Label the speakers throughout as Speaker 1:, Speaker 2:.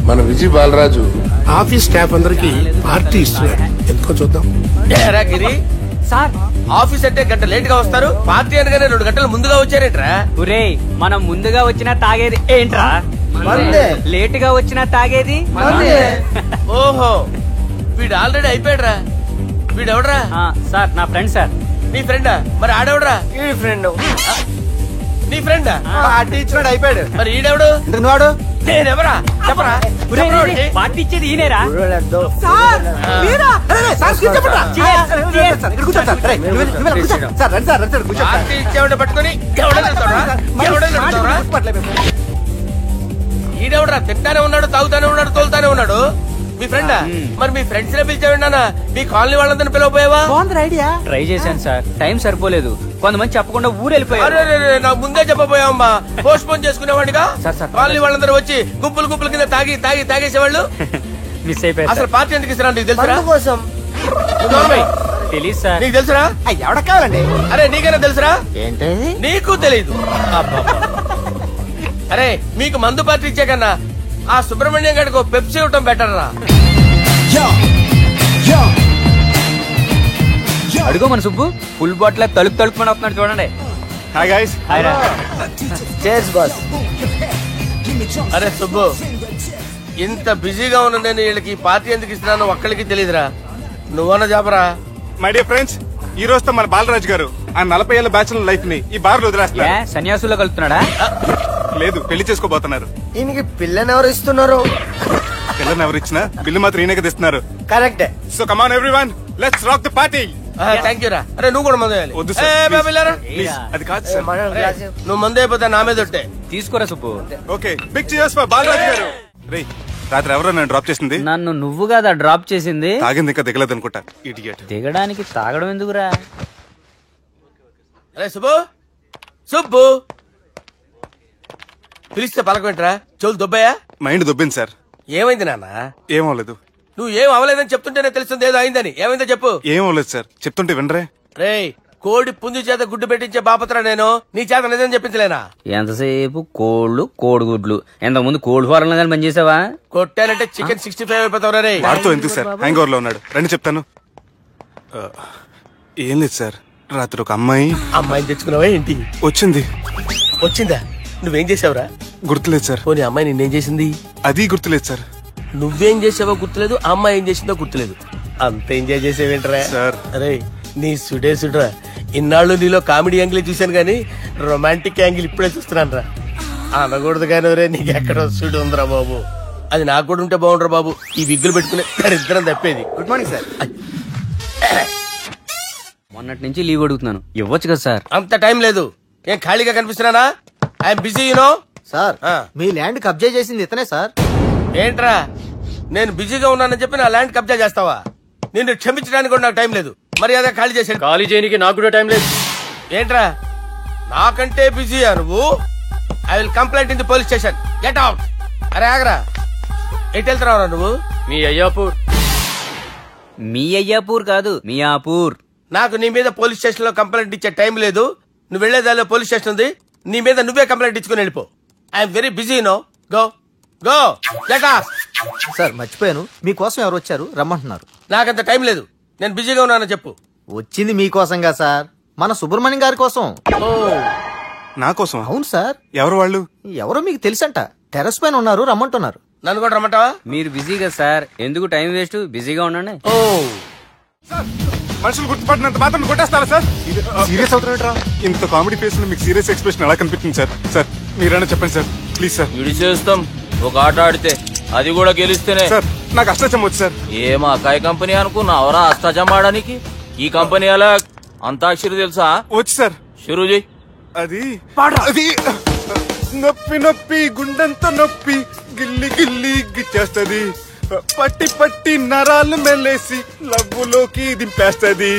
Speaker 1: మన Vijay Balaraju office staff అందరికి party ఇస్తున్నాడు, ఎందుకో చూద్దాం.
Speaker 2: గిరి సార్, ఆఫీస్ అంటే గంట లేట్ గా వస్తారు, పార్టీ అనగానే 2 గంటలు ముందుగా వచ్చారేంట్రా?
Speaker 3: ఒరే, మనం ముందుగా వచ్చినా తాగేది ఏంట్రా? లేట్ గా వచ్చినా తాగేది.
Speaker 2: ఓహో, వీడు ఆల్రెడీ అయిపోయాడురా. వీడెవడరా?
Speaker 3: సార్, నా ఫ్రెండ్ సార్.
Speaker 2: నీ ఫ్రెండా? మరి ఆడెవడరా? ఈ ఫ్రెండ్. నీ ఫ్రెండా?
Speaker 4: పార్టీ ఇచ్చినాడు, అయిపోయాడు.
Speaker 2: మరి ఈడెవడు?
Speaker 4: వాడు
Speaker 2: నేనెవరా చెప్పరా?
Speaker 3: పార్టీ ఇచ్చేది ఈయనేరా?
Speaker 2: పార్టీ ఇచ్చేవాడిని పట్టుకొని ఈడెవడరా? తింటానే ఉన్నాడు, తాగుతానే ఉన్నాడు, తోలుతానే ఉన్నాడు. మీ ఫ్రెండా? మరి మీ ఫ్రెండ్స్ నే పిలిచావిన్నానా? మీ కాలనీ వాళ్ళందరినీ పిలవపోయావా?
Speaker 3: ఐడియా. ట్రై చేశాను సార్, టైం సరిపోలేదు. కొంతమంది చెప్పకుండా ఊరు వెళ్ళిపోయారు.
Speaker 2: నాకు ముందే చెప్పబోయావమ్మా, పోస్ట్ పోన్ చేసుకునేవాడిగా. కాలనీ వాళ్ళందరూ వచ్చి గుంపులు గుంపుల కింద తాగేసేవాళ్ళు.
Speaker 3: మిస్ అయిపోయారు.
Speaker 2: అసలు పార్టీ ఎందుకు ఇస్తున్నా నీకు తెలుసా?
Speaker 4: కోసం
Speaker 3: తెలీదు సార్.
Speaker 2: నీకు తెలుసురా?
Speaker 4: ఎవడ కావాలండి?
Speaker 2: అరే నీకైనా తెలుసురా?
Speaker 4: ఏంటి
Speaker 2: నీకు తెలీదు? అరే మీకు మందు పార్టీ ఇచ్చే కన్నా ఆ సుబ్రహ్మణ్యం గడికి పెప్సీ ఇవ్వటం బెటర్ రా.
Speaker 3: అడుగు మన సుబ్బు, ఫుల్ బాటిల్ తలుపుమని వస్తున్నాడు చూడండి.
Speaker 4: Hi guys.
Speaker 3: హాయ్ రా.
Speaker 4: Chairs boss.
Speaker 2: అరే సుబ్బు, ఇంత బిజీగా ఉన్న నేను వీళ్ళకి పార్టీ ఎందుకు ఇస్తున్నాను ఒక్కడికి తెలియదురా. నువ్వన్నా చెప్పరా?
Speaker 5: మై డియర్ ఫ్రెండ్స్, ఈ రోజుతో మన బాలరాజు గారు ఆ 40 ఏళ్ల బ్యాచులర్ లైఫ్ ని ఈ బార్ లో వదిలేస్తున్నారు.
Speaker 3: సన్యాసుల్లో కలుపుతున్నాడా?
Speaker 5: లేదు, పెళ్లి చేసుకోబోతున్నారు.
Speaker 4: ఈయనకి పిల్లని ఎవరు ఇస్తున్నారు?
Speaker 5: పిల్లని ఎవరు ఇచ్చినా బిల్లు మాత్రం ఈయనకి తెస్తున్నారు.
Speaker 4: కరెక్టే.
Speaker 5: So come on everyone, let's rock the party.
Speaker 2: Thank you రా. అరే నువ్వు కూడా మందు వేయాలి.
Speaker 5: వద్దు సార్, ప్లీజ్. అది కాదు సార్.
Speaker 2: నువ్వు మందు అయిపోతే నా మీద ఒట్టే.
Speaker 3: తీసుకోరా Subbu.
Speaker 5: Okay, big cheers for Balaraju garu. రేయ్, రాత్రి ఎవరో నన్ను డ్రాప్ చేసింది?
Speaker 3: నన్ను నువ్వు కదా డ్రాప్ చేసింది.
Speaker 5: తాగింది ఇంకా దిగలేదు అనుకుంటా. ఇడియట్.
Speaker 3: దిగడానికి తాగడం ఎందుకురా?
Speaker 2: అరే సుబ్బు, సుబ్బు పిలిస్తే పలకమేంట్రా? చెవులు దొబ్బాయా?
Speaker 5: Mind దొబ్బింది sir.
Speaker 2: ఏమైంది నాన్న?
Speaker 5: ఏమవలేదు.
Speaker 2: నువ్వు ఏం అవలేదని చెప్తుంటేనే తెలుస్తుంది ఏదో అయిందని. ఏమైందో చెప్పు.
Speaker 5: ఏమవలేదు సార్, చెప్తుంటే వినరే.
Speaker 2: రేయ్, కోడి పుంజు చేత గుడ్డు పెట్టించే బాపత్రా నేను. నీ చేత నిజం చెప్పించలేనా?
Speaker 3: ఎంతసేపు కోళ్లు కోడిగుడ్లు. ఎంతకుముందు కోడి ఫారంలో కానీ పనిచేసావా?
Speaker 2: కొట్టానంటే చికెన్ 65 అయిపోతావు రే.
Speaker 5: వాడుతూ ఎందుకు సార్, హ్యాంగ్ ఓవర్ లో ఉన్నాడు. రండి చెప్తాను. ఏం లేదు సార్, రాత్రి ఒక
Speaker 2: అమ్మాయిని తెచ్చుకున్నావా ఏంటి? వచ్చిందా? నువ్వేం చేసావురా?
Speaker 5: గుర్తులేదు సార్.
Speaker 2: పోనీ అమ్మాయి నిన్నేం చేసింది?
Speaker 5: అది గుర్తులేదు సార్.
Speaker 2: నువ్వేం చేసావో గుర్తులేదు, అమ్మాయి ఏం చేసిందో గుర్తులేదు. అంత ఎంజాయ్ చేసేవేంట్రా
Speaker 5: సార్?
Speaker 2: అరే నీ సుడేసుడ్రా. ఇన్నాళ్ళు నీలో కామెడీ యాంగిల్ చూశాను గానీ రొమాంటిక్ యాంగిల్ ఇప్పుడే చూస్తున్నాను రా. అనకూడదు కానీ రే, నీకు ఎక్కడో సుడు ఉందిరా బాబు. అది నాకు కూడా ఉంటే బాగుండ్రా బాబు. ఈ విగ్గులు పెట్టుకునే ఇద్దరం తప్పేది.
Speaker 4: Good morning sir.
Speaker 3: మొన్నటి నుంచి లీవ్ అడుగుతున్నాను, ఇవ్వచ్చు కదా సార్?
Speaker 2: అంత టైం లేదు. ఏం ఖాళీగా కనిపిస్తున్నానా? I'm busy you know.
Speaker 4: సార్, మీ ల్యాండ్ కబ్జా చేసింది ఇతనే సార్.
Speaker 2: ఏంట్రా, నేను బిజీగా ఉన్నానని చెప్పి నా ల్యాండ్ కబ్జా చేస్తావా? నిన్ను క్షమించడానికి కూడా నాకు టైం లేదు. మరి అదే ఖాళీ చేసాడు.
Speaker 3: ఖాళీ చేయడానికి నాకు కూడా టైం లేదు.
Speaker 2: ఏంట్రా, నాకంటే బిజీయా నువ్వు? I will complaint in the police station. Get out. అరే ఆగరా, ఎటు వెళ్తున్నావురా నువ్వు?
Speaker 3: మీ అయ్యాపూర్. మీ అయ్యాపూర్ కాదు, మియాపూర్.
Speaker 2: నాకు నీ మీద పోలీస్ స్టేషన్ లో కంప్లైంట్ ఇచ్చే టైం లేదు. నువ్వు వెళ్లేదాలో పోలీస్ స్టేషన్ ఉంది. నీ మీద నువ్వే కంప్లైంట్ ఇచ్చుకుని వెళ్ళిపో. I'm very busy no. Go go get out.
Speaker 4: Sir మర్చిపోయాను, మీకోసం ఎవరు వచ్చారు రమ్మంటున్నారు.
Speaker 2: నాకంత టైం లేదు, నేను బిజీగా ఉన్నానని చెప్పు.
Speaker 4: వచ్చింది మీకోసంగా సార్, మన సుబ్రహ్మణ్యం గారి కోసం.
Speaker 5: నా కోసం?
Speaker 4: అవును సార్.
Speaker 5: ఎవరు వాళ్ళు?
Speaker 4: ఎవరో మీకు తెలుసంట. టెర్రస్ పైన ఉన్నారు, రమ్మంటున్నారు.
Speaker 2: నన్ను కూడా రమ్మంటావా?
Speaker 3: మీరు బిజీగా సార్, ఎందుకు టైం వేస్ట్, బిజీగా ఉండండి.
Speaker 2: ఓ
Speaker 5: మనుషులు గుర్తుపట్టినంత మాత్రం కొట్టేస్తారా సార్? సీరియస్ అవుతున్నట్రా? ఇంత కామెడీ ఫేస్ లో మీకు సీరియస్ ఎక్స్ప్రెషన్ ఎలా కనిపిస్తుంది సార్? సార్ మీరైనా చెప్పండి సార్, ప్లీజ్ సార్.
Speaker 6: విడి చేస్తాం. ఒక ఆట ఆడితే అది కూడా గెలిస్తేనే.
Speaker 5: సార్ నాకు అష్టాచం వచ్చు సార్.
Speaker 6: ఏం అకాయ కంపెనీ అనుకున్నావరా అష్టాచం ఆడడానికి? ఈ కంపెనీ అలా అంతాక్షరి తెలుసా?
Speaker 5: వచ్చు సార్.
Speaker 6: షురూ చేయి.
Speaker 5: అది నొప్పి నొప్పి గుండెంత నొప్పి గిల్లి గిల్లి గిచ్చేస్తది, పట్టి పట్టి నరాలు మెల్లేసి లవ్వులోకి దింపేస్తది.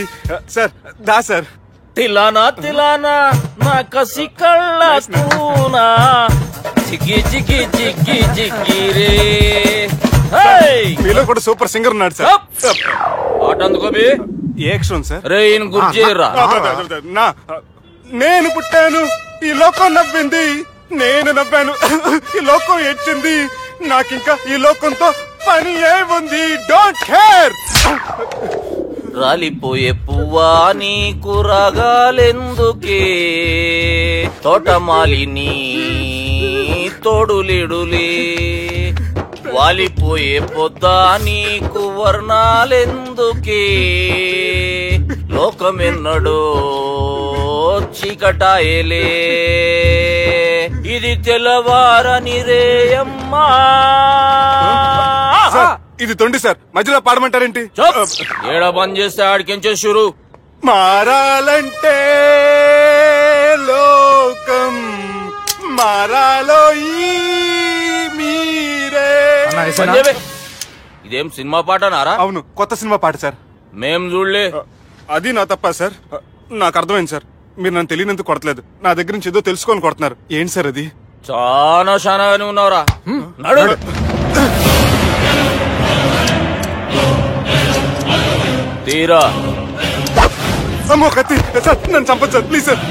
Speaker 5: సార్ దా సార్.
Speaker 6: తిలానా తిలానా నా కసి కళ్ళ కూనా జిగ్గి జిగ్గి జిగ్గి జిగ్గి రే.
Speaker 5: మీలో కూడా సూపర్ సింగర్ ఉన్నాడు సార్.
Speaker 6: ఆట అందుకోబి.
Speaker 5: ఏ అక్షరం సార్?
Speaker 6: రే ఈయన గుర్తు చేయరా.
Speaker 5: నేను పుట్టాను, ఈ లోకం నవ్వింది, నేను నవ్వాను, ఈ లోకం ఏడ్చింది, నాకింకా ఈ లోకంతో పని ఏముంది. Don't care.
Speaker 6: రాలిపోయే పువ్వా నీకు రాగాలెందుకే, తోటమాలిని తోడులిడులే, వాలిపోయే పొద్దా నీకు వర్ణాలెందుకే, లోకమెన్నడో చీకటాయలే, ఇది తెల్లవారని రేయమ్మా.
Speaker 5: సార్, ఇది తొండి సార్, మధ్యలో పాడమంటారేంటి?
Speaker 6: ఏడా బంద్ చేస్తే ఆడికించే షురు.
Speaker 5: మారాలంటే లోకం మారాలో ఈ మీరే.
Speaker 6: ఇదేం సినిమా పాట నారా?
Speaker 5: అవును, కొత్త సినిమా పాట సార్.
Speaker 6: మేం చూడలే.
Speaker 5: అది నా తప్ప సార్. నాకు అర్థమైంది సార్, మీరు నన్ను తెలియనందుకు కొడతలేదు, నా దగ్గర నుంచి ఏదో తెలుసుకొని కొడుతున్నారు. ఏంటి సార్ అది?
Speaker 6: చాలా శానాగానే ఉన్నావురా. నడు. తీరా.
Speaker 5: అమ్మో కత్తి సార్, నన్ను చంపదు సార్, ప్లీజ్ సార్.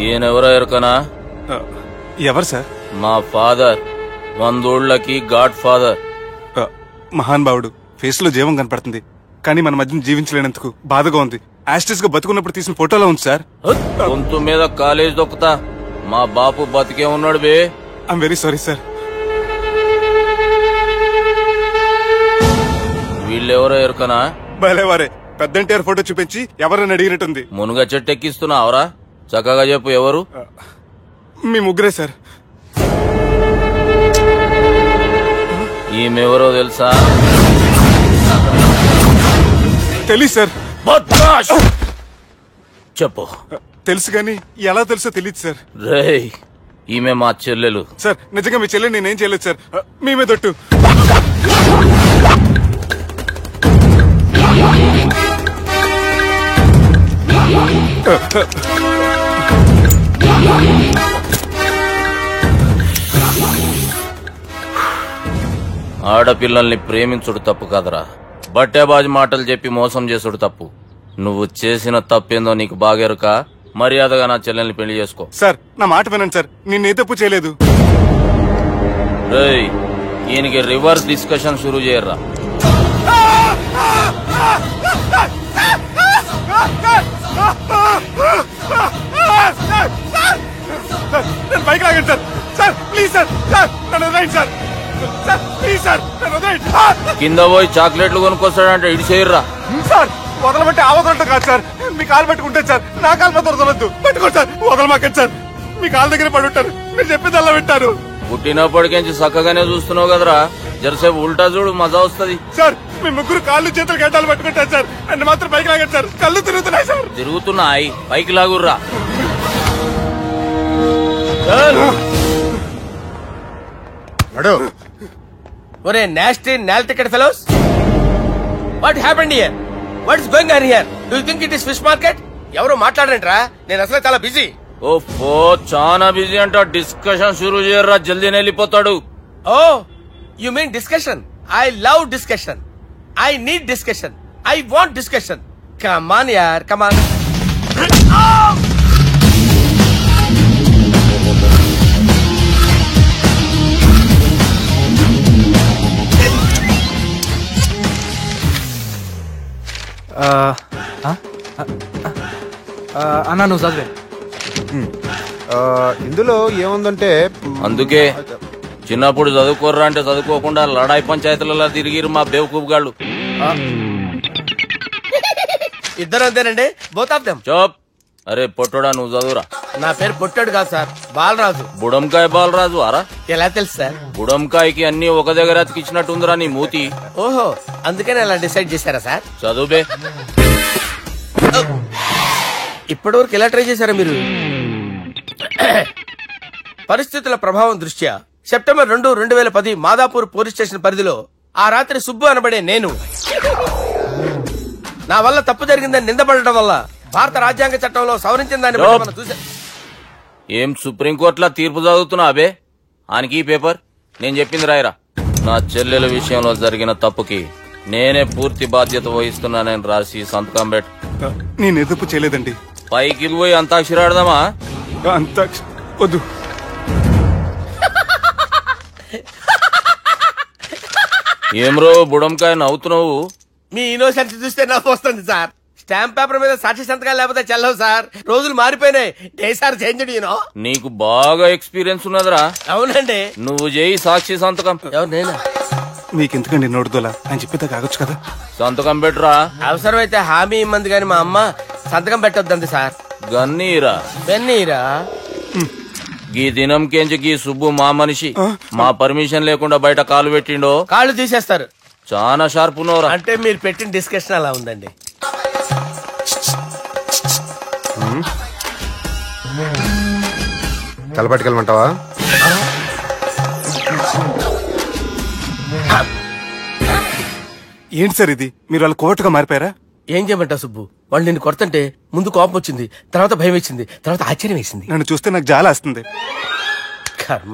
Speaker 6: ఈయనెవరో ఎరకనా?
Speaker 5: ఎవరు సార్?
Speaker 6: మా ఫాదర్, 100 గాడ్ ఫాదర్.
Speaker 5: మహాన్ భావుడు. ఫేస్ లో జీవం కనపడుతుంది, కానీ మన మధ్యన జీవించలేనందుకు బాధగా ఉంది. యాస్టిస్ గా బతుకున్నప్పుడు తీసిన ఫోటోలో ఉంది సార్.
Speaker 6: గొంతు మీద కాలేజ్ దొక్కుతా. మా బాపు బతికే ఉన్నాడు బే.
Speaker 5: I'm very sorry sir.
Speaker 6: వీళ్ళెవరో ఎరకనా?
Speaker 5: భలేవారే, పెద్ద ఎన్టీఆర్ ఫోటో చూపించి ఎవరని అడిగినట్టుంది.
Speaker 6: మునుగ చెట్టెక్కిస్తున్నావురా? చక్కగా చెప్పు ఎవరు?
Speaker 5: మీ ముగ్గురే సార్.
Speaker 6: ఈమెవరో తెలుసా?
Speaker 5: తెలీదు సార్.
Speaker 6: చెప్పు.
Speaker 5: తెలుసు కానీ ఎలా తెలుసో తెలియదు సార్.
Speaker 6: రేయ్, ఈమె మా చెల్లెలు.
Speaker 5: సార్ నిజంగా మీ చెల్లెని నేనేం చేయలేదు సార్. మీ మీద ఒట్టు.
Speaker 6: ఆడపిల్లల్ని ప్రేమించుడు తప్పు కాదరా, బట్టేబాజు మాటలు చెప్పి మోసం చేసుడు తప్పు. నువ్వు చేసిన తప్పేందో నీకు బాగెరుక. మర్యాదగా నా చెల్లెల్ని పెళ్లి చేసుకో.
Speaker 5: సార్ నా మాట వినండి సార్, నేను ఏ తప్పు చేయలేదు.
Speaker 6: రేయ్, ఈయనకి రివర్స్ డిస్కషన్ షురూ చేయర్రా.
Speaker 5: బైక్ లాగండి sir. Sir please sir, sir నన్ను వదిలేయండి సార్. సార్ ప్లీజ్ సార్, నన్ను వదిలేయండి.
Speaker 6: కింద పోయి చాక్లెట్లు కొనుక్కొస్తాడంటే ఇడి చేయర్రా.
Speaker 5: సార్ వదలబట్టి ఆ వదలటం కాదు సార్, మీ కాలు పట్టుకుంటే సార్, నా కాలు మాత్రం వదలొద్దు. పట్టుకోండి సార్, వదలమాకండి సార్. మీ కాలు దగ్గర పడి ఉంటారు, మీరు చెప్పేది అలా వింటారు.
Speaker 6: పుట్టినప్పటికేంచి చక్కగానే చూస్తున్నావు కదరా, జరసేపు ఉల్టా చూడు, మజా వస్తుంది.
Speaker 5: సార్ మీ ముగ్గురు కాళ్ళు చేతులు గడ్డాలు పట్టుకుంటారు సార్, నన్ను మాత్రం పైకి లాగండి సార్, కళ్ళు తిరుగుతున్నాయి సార్.
Speaker 6: తిరుగుతున్నాయి, పైకి లాగుర్రా.
Speaker 2: ఒరే nasty null ticket fellows, what happened here? What is going on here? Do you think it is fish market? ఎవరు మాట్లాడరంట్రా, నేను అసలే చాలా బిజీ.
Speaker 6: ఓఫో, చాలా బిజీ అంట. డిస్కషన్ షురూ చేయర్రా, జల్దీ వెళ్ళిపోతాడు.
Speaker 2: Oh you mean discussion? I love discussion. I need discussion. I want discussion. Come on యార్, కమ్ ఆన్.
Speaker 7: అన్నా నువ్వు చదివే.
Speaker 4: ఇందులో ఏముందంటే
Speaker 6: అందుకే చిన్నప్పుడు చదువుకోర్రా అంటే చదువుకోకుండా లడాయి పంచాయతీలలో తిరిగిరు మా బేవకూపు గాళ్ళు.
Speaker 2: ఇద్దరు అంతేనండి, బోత్ ఆఫ్ దెమ్.
Speaker 6: చోప్. అరే పొట్టోడా, నువ్వు చదువురా.
Speaker 2: నా పేరు పొట్టాడు కాదు సార్, బాలరాజు.
Speaker 6: బుడంకాయ బాలరాజు అరా?
Speaker 2: ఎలా తెలుసు సార్?
Speaker 6: బుడంకాయకి అన్ని ఒక దగ్గర అతికిచ్చినట్టుందిరా నీ మూతి.
Speaker 2: ఓహో, అందుకని అలా డిసైడ్ చేశారా సార్?
Speaker 6: చదువుబే.
Speaker 2: ఇప్పటి వరకు ఎలా ట్రై చేశారా మీరు? పరిస్థితుల ప్రభావం దృష్ట్యా సెప్టెంబర్ 2, 2010 మాదాపూర్ పోలీస్ స్టేషన్ పరిధిలో ఆ రాత్రి సుబ్బు అనబడే నేను నా వల్ల తప్పు జరిగిందని నిందపడటం వల్ల భారత రాజ్యాంగ చట్టంలో సవరించిన దాన్ని బట్టి మనం చూసా.
Speaker 6: ఏం సుప్రీంకోర్టులో తీర్పు చదువుతున్నా అబే? ఆనికి ఈ పేపర్ నేను చెప్పింది రాయరా. నా చెల్లెల విషయంలో జరిగిన తప్పుకి నేనే పూర్తి బాధ్యత వహిస్తున్నానని రాసి సంతకం పెట్టు.
Speaker 5: నేను ఎదుపు చేయలేదండి.
Speaker 6: పైకి పోయి అంతాక్షరి ఆడదామా?
Speaker 5: అంత వద్దు.
Speaker 6: ఏమ్రో బుడంకాయ నవ్వుతున్నావు?
Speaker 2: మీ ఇన్నోసెన్స్ చూస్తే నవ్వు వస్తుంది సార్. స్టాంప్ పేపర్ మీద సాక్షి సంతకాలు లేకపోతే చెల్లవు సార్. రోజులు మారిపోయినాయి. Day sir change you know.
Speaker 6: నీకు బాగా ఎక్స్పీరియన్స్ ఉన్నదిరా.
Speaker 2: అవునండి.
Speaker 6: నువ్వు చేయి సాక్షి సంతకం.
Speaker 2: ఎవరు నేనా?
Speaker 5: మీకు ఎందుకండి నోడుదోలా అని చెప్పేదా కాగొచ్చు కదా.
Speaker 6: సంతకం పెట్టురా.
Speaker 2: అవసరమైతే హామీ ఇమ్మంది కానీ మా అమ్మ సంతకం పెట్టొద్దండి సార్.
Speaker 6: గన్నీరా
Speaker 2: పెన్నీరా?
Speaker 6: గీ దినంకేంచి గీ సుబ్బు మా మనిషి. మా పర్మిషన్ లేకుండా బయట కాలు పెట్టిండో
Speaker 2: కాళ్ళు తీసేస్తారు.
Speaker 6: చాలా షార్ప్ ఉన్నోరా.
Speaker 2: అంటే మీరు పెట్టిన డిస్కషన్ అలా ఉందండి.
Speaker 7: తలపట్టుకెళ్ళమంటావా?
Speaker 5: ఏంటి సార్ ఇది? మీరు వాళ్ళ కోర్టుగా మారిపోయారా?
Speaker 2: ఏం చేయమంటావు సుబ్బు? వాళ్ళు నిన్ను కొడుతుంటే ముందు కోపం వచ్చింది, తర్వాత భయం వేసింది, తర్వాత ఆశ్చర్యం వేసింది.
Speaker 5: నన్ను చూస్తే నాకు జాలి వస్తుంది.
Speaker 2: కర్మ.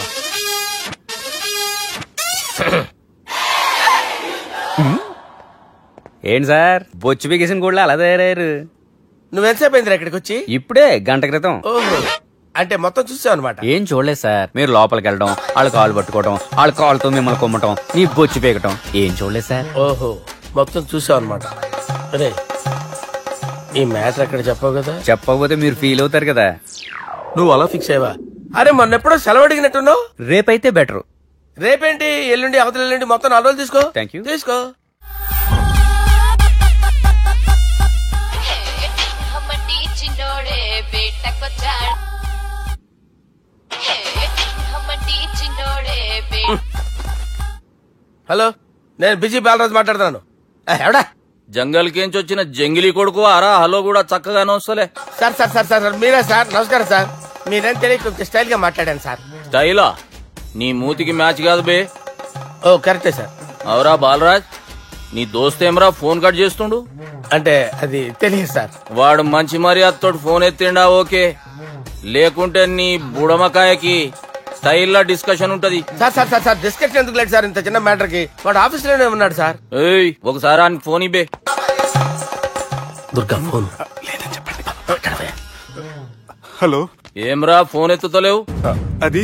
Speaker 3: ఏంటి సార్ బొచ్చు బిగేసిన కూడా అలా తయారయ్యారు?
Speaker 2: నువ్వెంతసేపు అయిందిరా ఇక్కడికి వచ్చి?
Speaker 3: ఇప్పుడే గంట క్రితం.
Speaker 2: ఓహో, అంటే మొత్తం చూసావు అనమాట.
Speaker 3: ఏం చూడలేదు సార్. మీరు లోపలికి వెళ్ళడం, వాళ్ళ కాలు పట్టుకోవడం, వాళ్ళ కాళ్ళతో మిమ్మల్ని కొమ్మటం, నీ బొచ్చు పీకటం ఏం చూడలేదు సార్.
Speaker 2: ఓహో, మొత్తం చూసావు అనమాట. అరే, ఈ మ్యాటర్ అక్కడ చెప్పావు కదా.
Speaker 3: చెప్పకపోతే మీరు ఫీల్ అవుతారు కదా.
Speaker 2: నువ్వు అలా ఫిక్స్ అయ్యవా? అరే, మొన్నెప్పుడో సెలవు అడిగినట్టున్నావు.
Speaker 3: రేపైతే బెటర్.
Speaker 2: రేపేంటి, ఎల్లుండి, అవతల ఎల్లుండి, మొత్తం 4 రోజులు తీసుకో.
Speaker 3: Thank you.
Speaker 2: తీసుకో. హలో, నేను బిజీ బాలరాజు మాట్లాడుతున్నాను. ఎవడా?
Speaker 6: జంగల్ కేంచి వచ్చిన జంగిలీ కొడుకు అరా. హలో కూడా చక్కగానే వస్తలే.
Speaker 2: సార్ సార్ సార్ సార్ మీరే సార్? నమస్కారం సార్. మీరేం తెలియక కొంచెం స్టైల్ గా మాట్లాడాను సార్.
Speaker 6: స్టైలా? నీ మూతికి మ్యాచ్ కాదు బే.
Speaker 2: ఓ కరెక్టే సార్.
Speaker 6: అవరా బాలరాజ్, నీ దోస్తేమరా ఫోన్ కట్ చేస్తుండు?
Speaker 2: అంటే అది తెలియదు సార్.
Speaker 6: వాడు మంచి మర్యాదతో ఫోన్ ఎత్తిండా ఓకే, లేకుంటే నీ బుడమకాయకి స్టైల్లా డిస్కషన్ ఉంటది.
Speaker 2: Sir sir sir sir discussion ఎందుకు లేదు సార్? ఇంత చిన్న మ్యాటర్ కి వాడు ఆఫీస్ లోనే ఉన్నాడు సార్.
Speaker 6: ఏయ్, ఒకసారి ఆయనకి ఫోన్ ఇబ్బే.
Speaker 2: దుర్గా ఫోన్.
Speaker 5: హలో.
Speaker 6: ఏమ్రా ఫోన్ ఎత్తుతలేవు?
Speaker 5: అది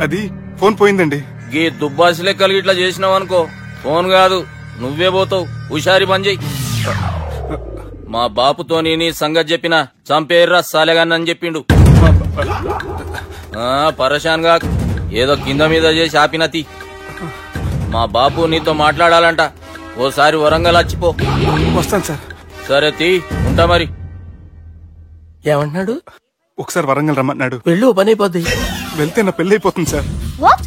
Speaker 5: అది ఫోన్ పోయిందండి.
Speaker 6: గీ దుబ్బాసి లెక్కలు ఇట్లా చేసినావు అనుకో, ఫోన్ కాదు నువ్వే పోతావు. హుషారి పని చెయ్యి. మా బాపుతో నీ సంగతి చెప్పినా చంపేర్రా సాలెగాన్ని చెప్పిండు. పరేషాన్ గా ఏదో కింద మీద చేసి ఆపినతి. మా బాపు నీతో మాట్లాడాలంట. ఓసారి వరంగల్ వచ్చిపో.
Speaker 5: వస్తాను సార్.
Speaker 6: సరే తీ, ఉంటా మరి.
Speaker 2: ఏమంటున్నాడు?
Speaker 5: ఒకసారి వరంగల్ రమ్మన్నాడు.
Speaker 2: వెళ్ళు, పని అయిపోద్ది.
Speaker 5: వెళ్తే నా పెళ్లి అయిపోతుంది సార్.
Speaker 8: వాట్?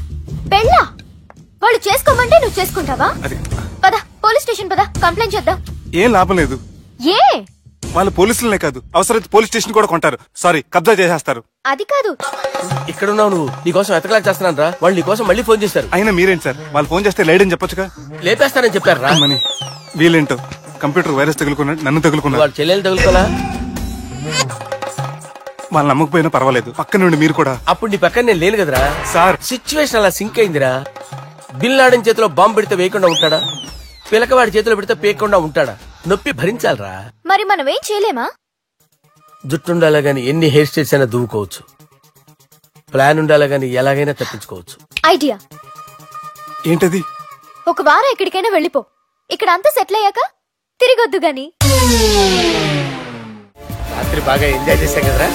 Speaker 8: పెళ్ళా? వాళ్ళు చేసుకోమంటే నువ్వు చేసుకుంటావా?
Speaker 5: అది
Speaker 8: పద, పోలీస్ స్టేషన్ పద, కంప్లైంట్ చేద్దాం.
Speaker 5: ఏం లాభం లేదు.
Speaker 8: ఏ?
Speaker 5: వాళ్ళు పోలీసులనే కాదు, అవసరమైతే పోలీస్ స్టేషన్ కూడా కొంటారు. సారీ, కబ్జా చేసేస్తారు.
Speaker 8: అది కాదు.
Speaker 2: ఇక్కడున్నావు నువ్వు, నీకోసం ఎతకలేక చేస్తున్నాను రా. వాళ్ళు నీకోసం మళ్ళీ ఫోన్ చేశారు.
Speaker 5: అయినా మీరేంటి సార్, వాళ్ళు ఫోన్ చేస్తే లేడని చెప్పొచ్చుగా.
Speaker 2: లేపేస్తానని చెప్పారు రా.
Speaker 5: మని వీళ్ళేంటో కంప్యూటర్ వైరస్ తగులుకున్నాడు, నన్ను తగులుకున్నాడు.
Speaker 2: వాళ్ళ చెల్లెలు తగులుకోలా?
Speaker 5: వాళ్ళు నమ్మకపోయినా పర్వాలేదు, పక్క నుండి మీరు కూడా.
Speaker 2: అప్పుడు నీ పక్కన నేను లేను కదరా
Speaker 5: సార్.
Speaker 2: సిచ్యువేషన్ అలా సింక్ అయిందిరా. బిల్ లాడన్ చేతిలో బాంబు పెడితే వేయకుండా ఉంటాడా? పిలకవాడి చేతిలో పెడితే పేయకుండా ఉంటాడా? నొప్పి భరించాలరా.
Speaker 8: మరి మనం ఏం చేయలేమా?
Speaker 2: జుట్టుండాలా గాని ఎన్ని హెయిర్ స్టైల్స్ అయినా దువ్వుకోవచ్చు. ప్లాన్ ఉండాలా గాని ఎలాగైనా తప్పించుకోవచ్చు.
Speaker 8: ఐడియా
Speaker 5: ఏంటది?
Speaker 8: ఒక వారం ఎక్కడికైనా వెళ్ళిపో. ఇక్కడ అంతా సెటిల్ అయ్యాక తిరిగొద్దు గాని.
Speaker 2: రాత్రి బాగా ఎంజాయ్ చేశాం కదరా.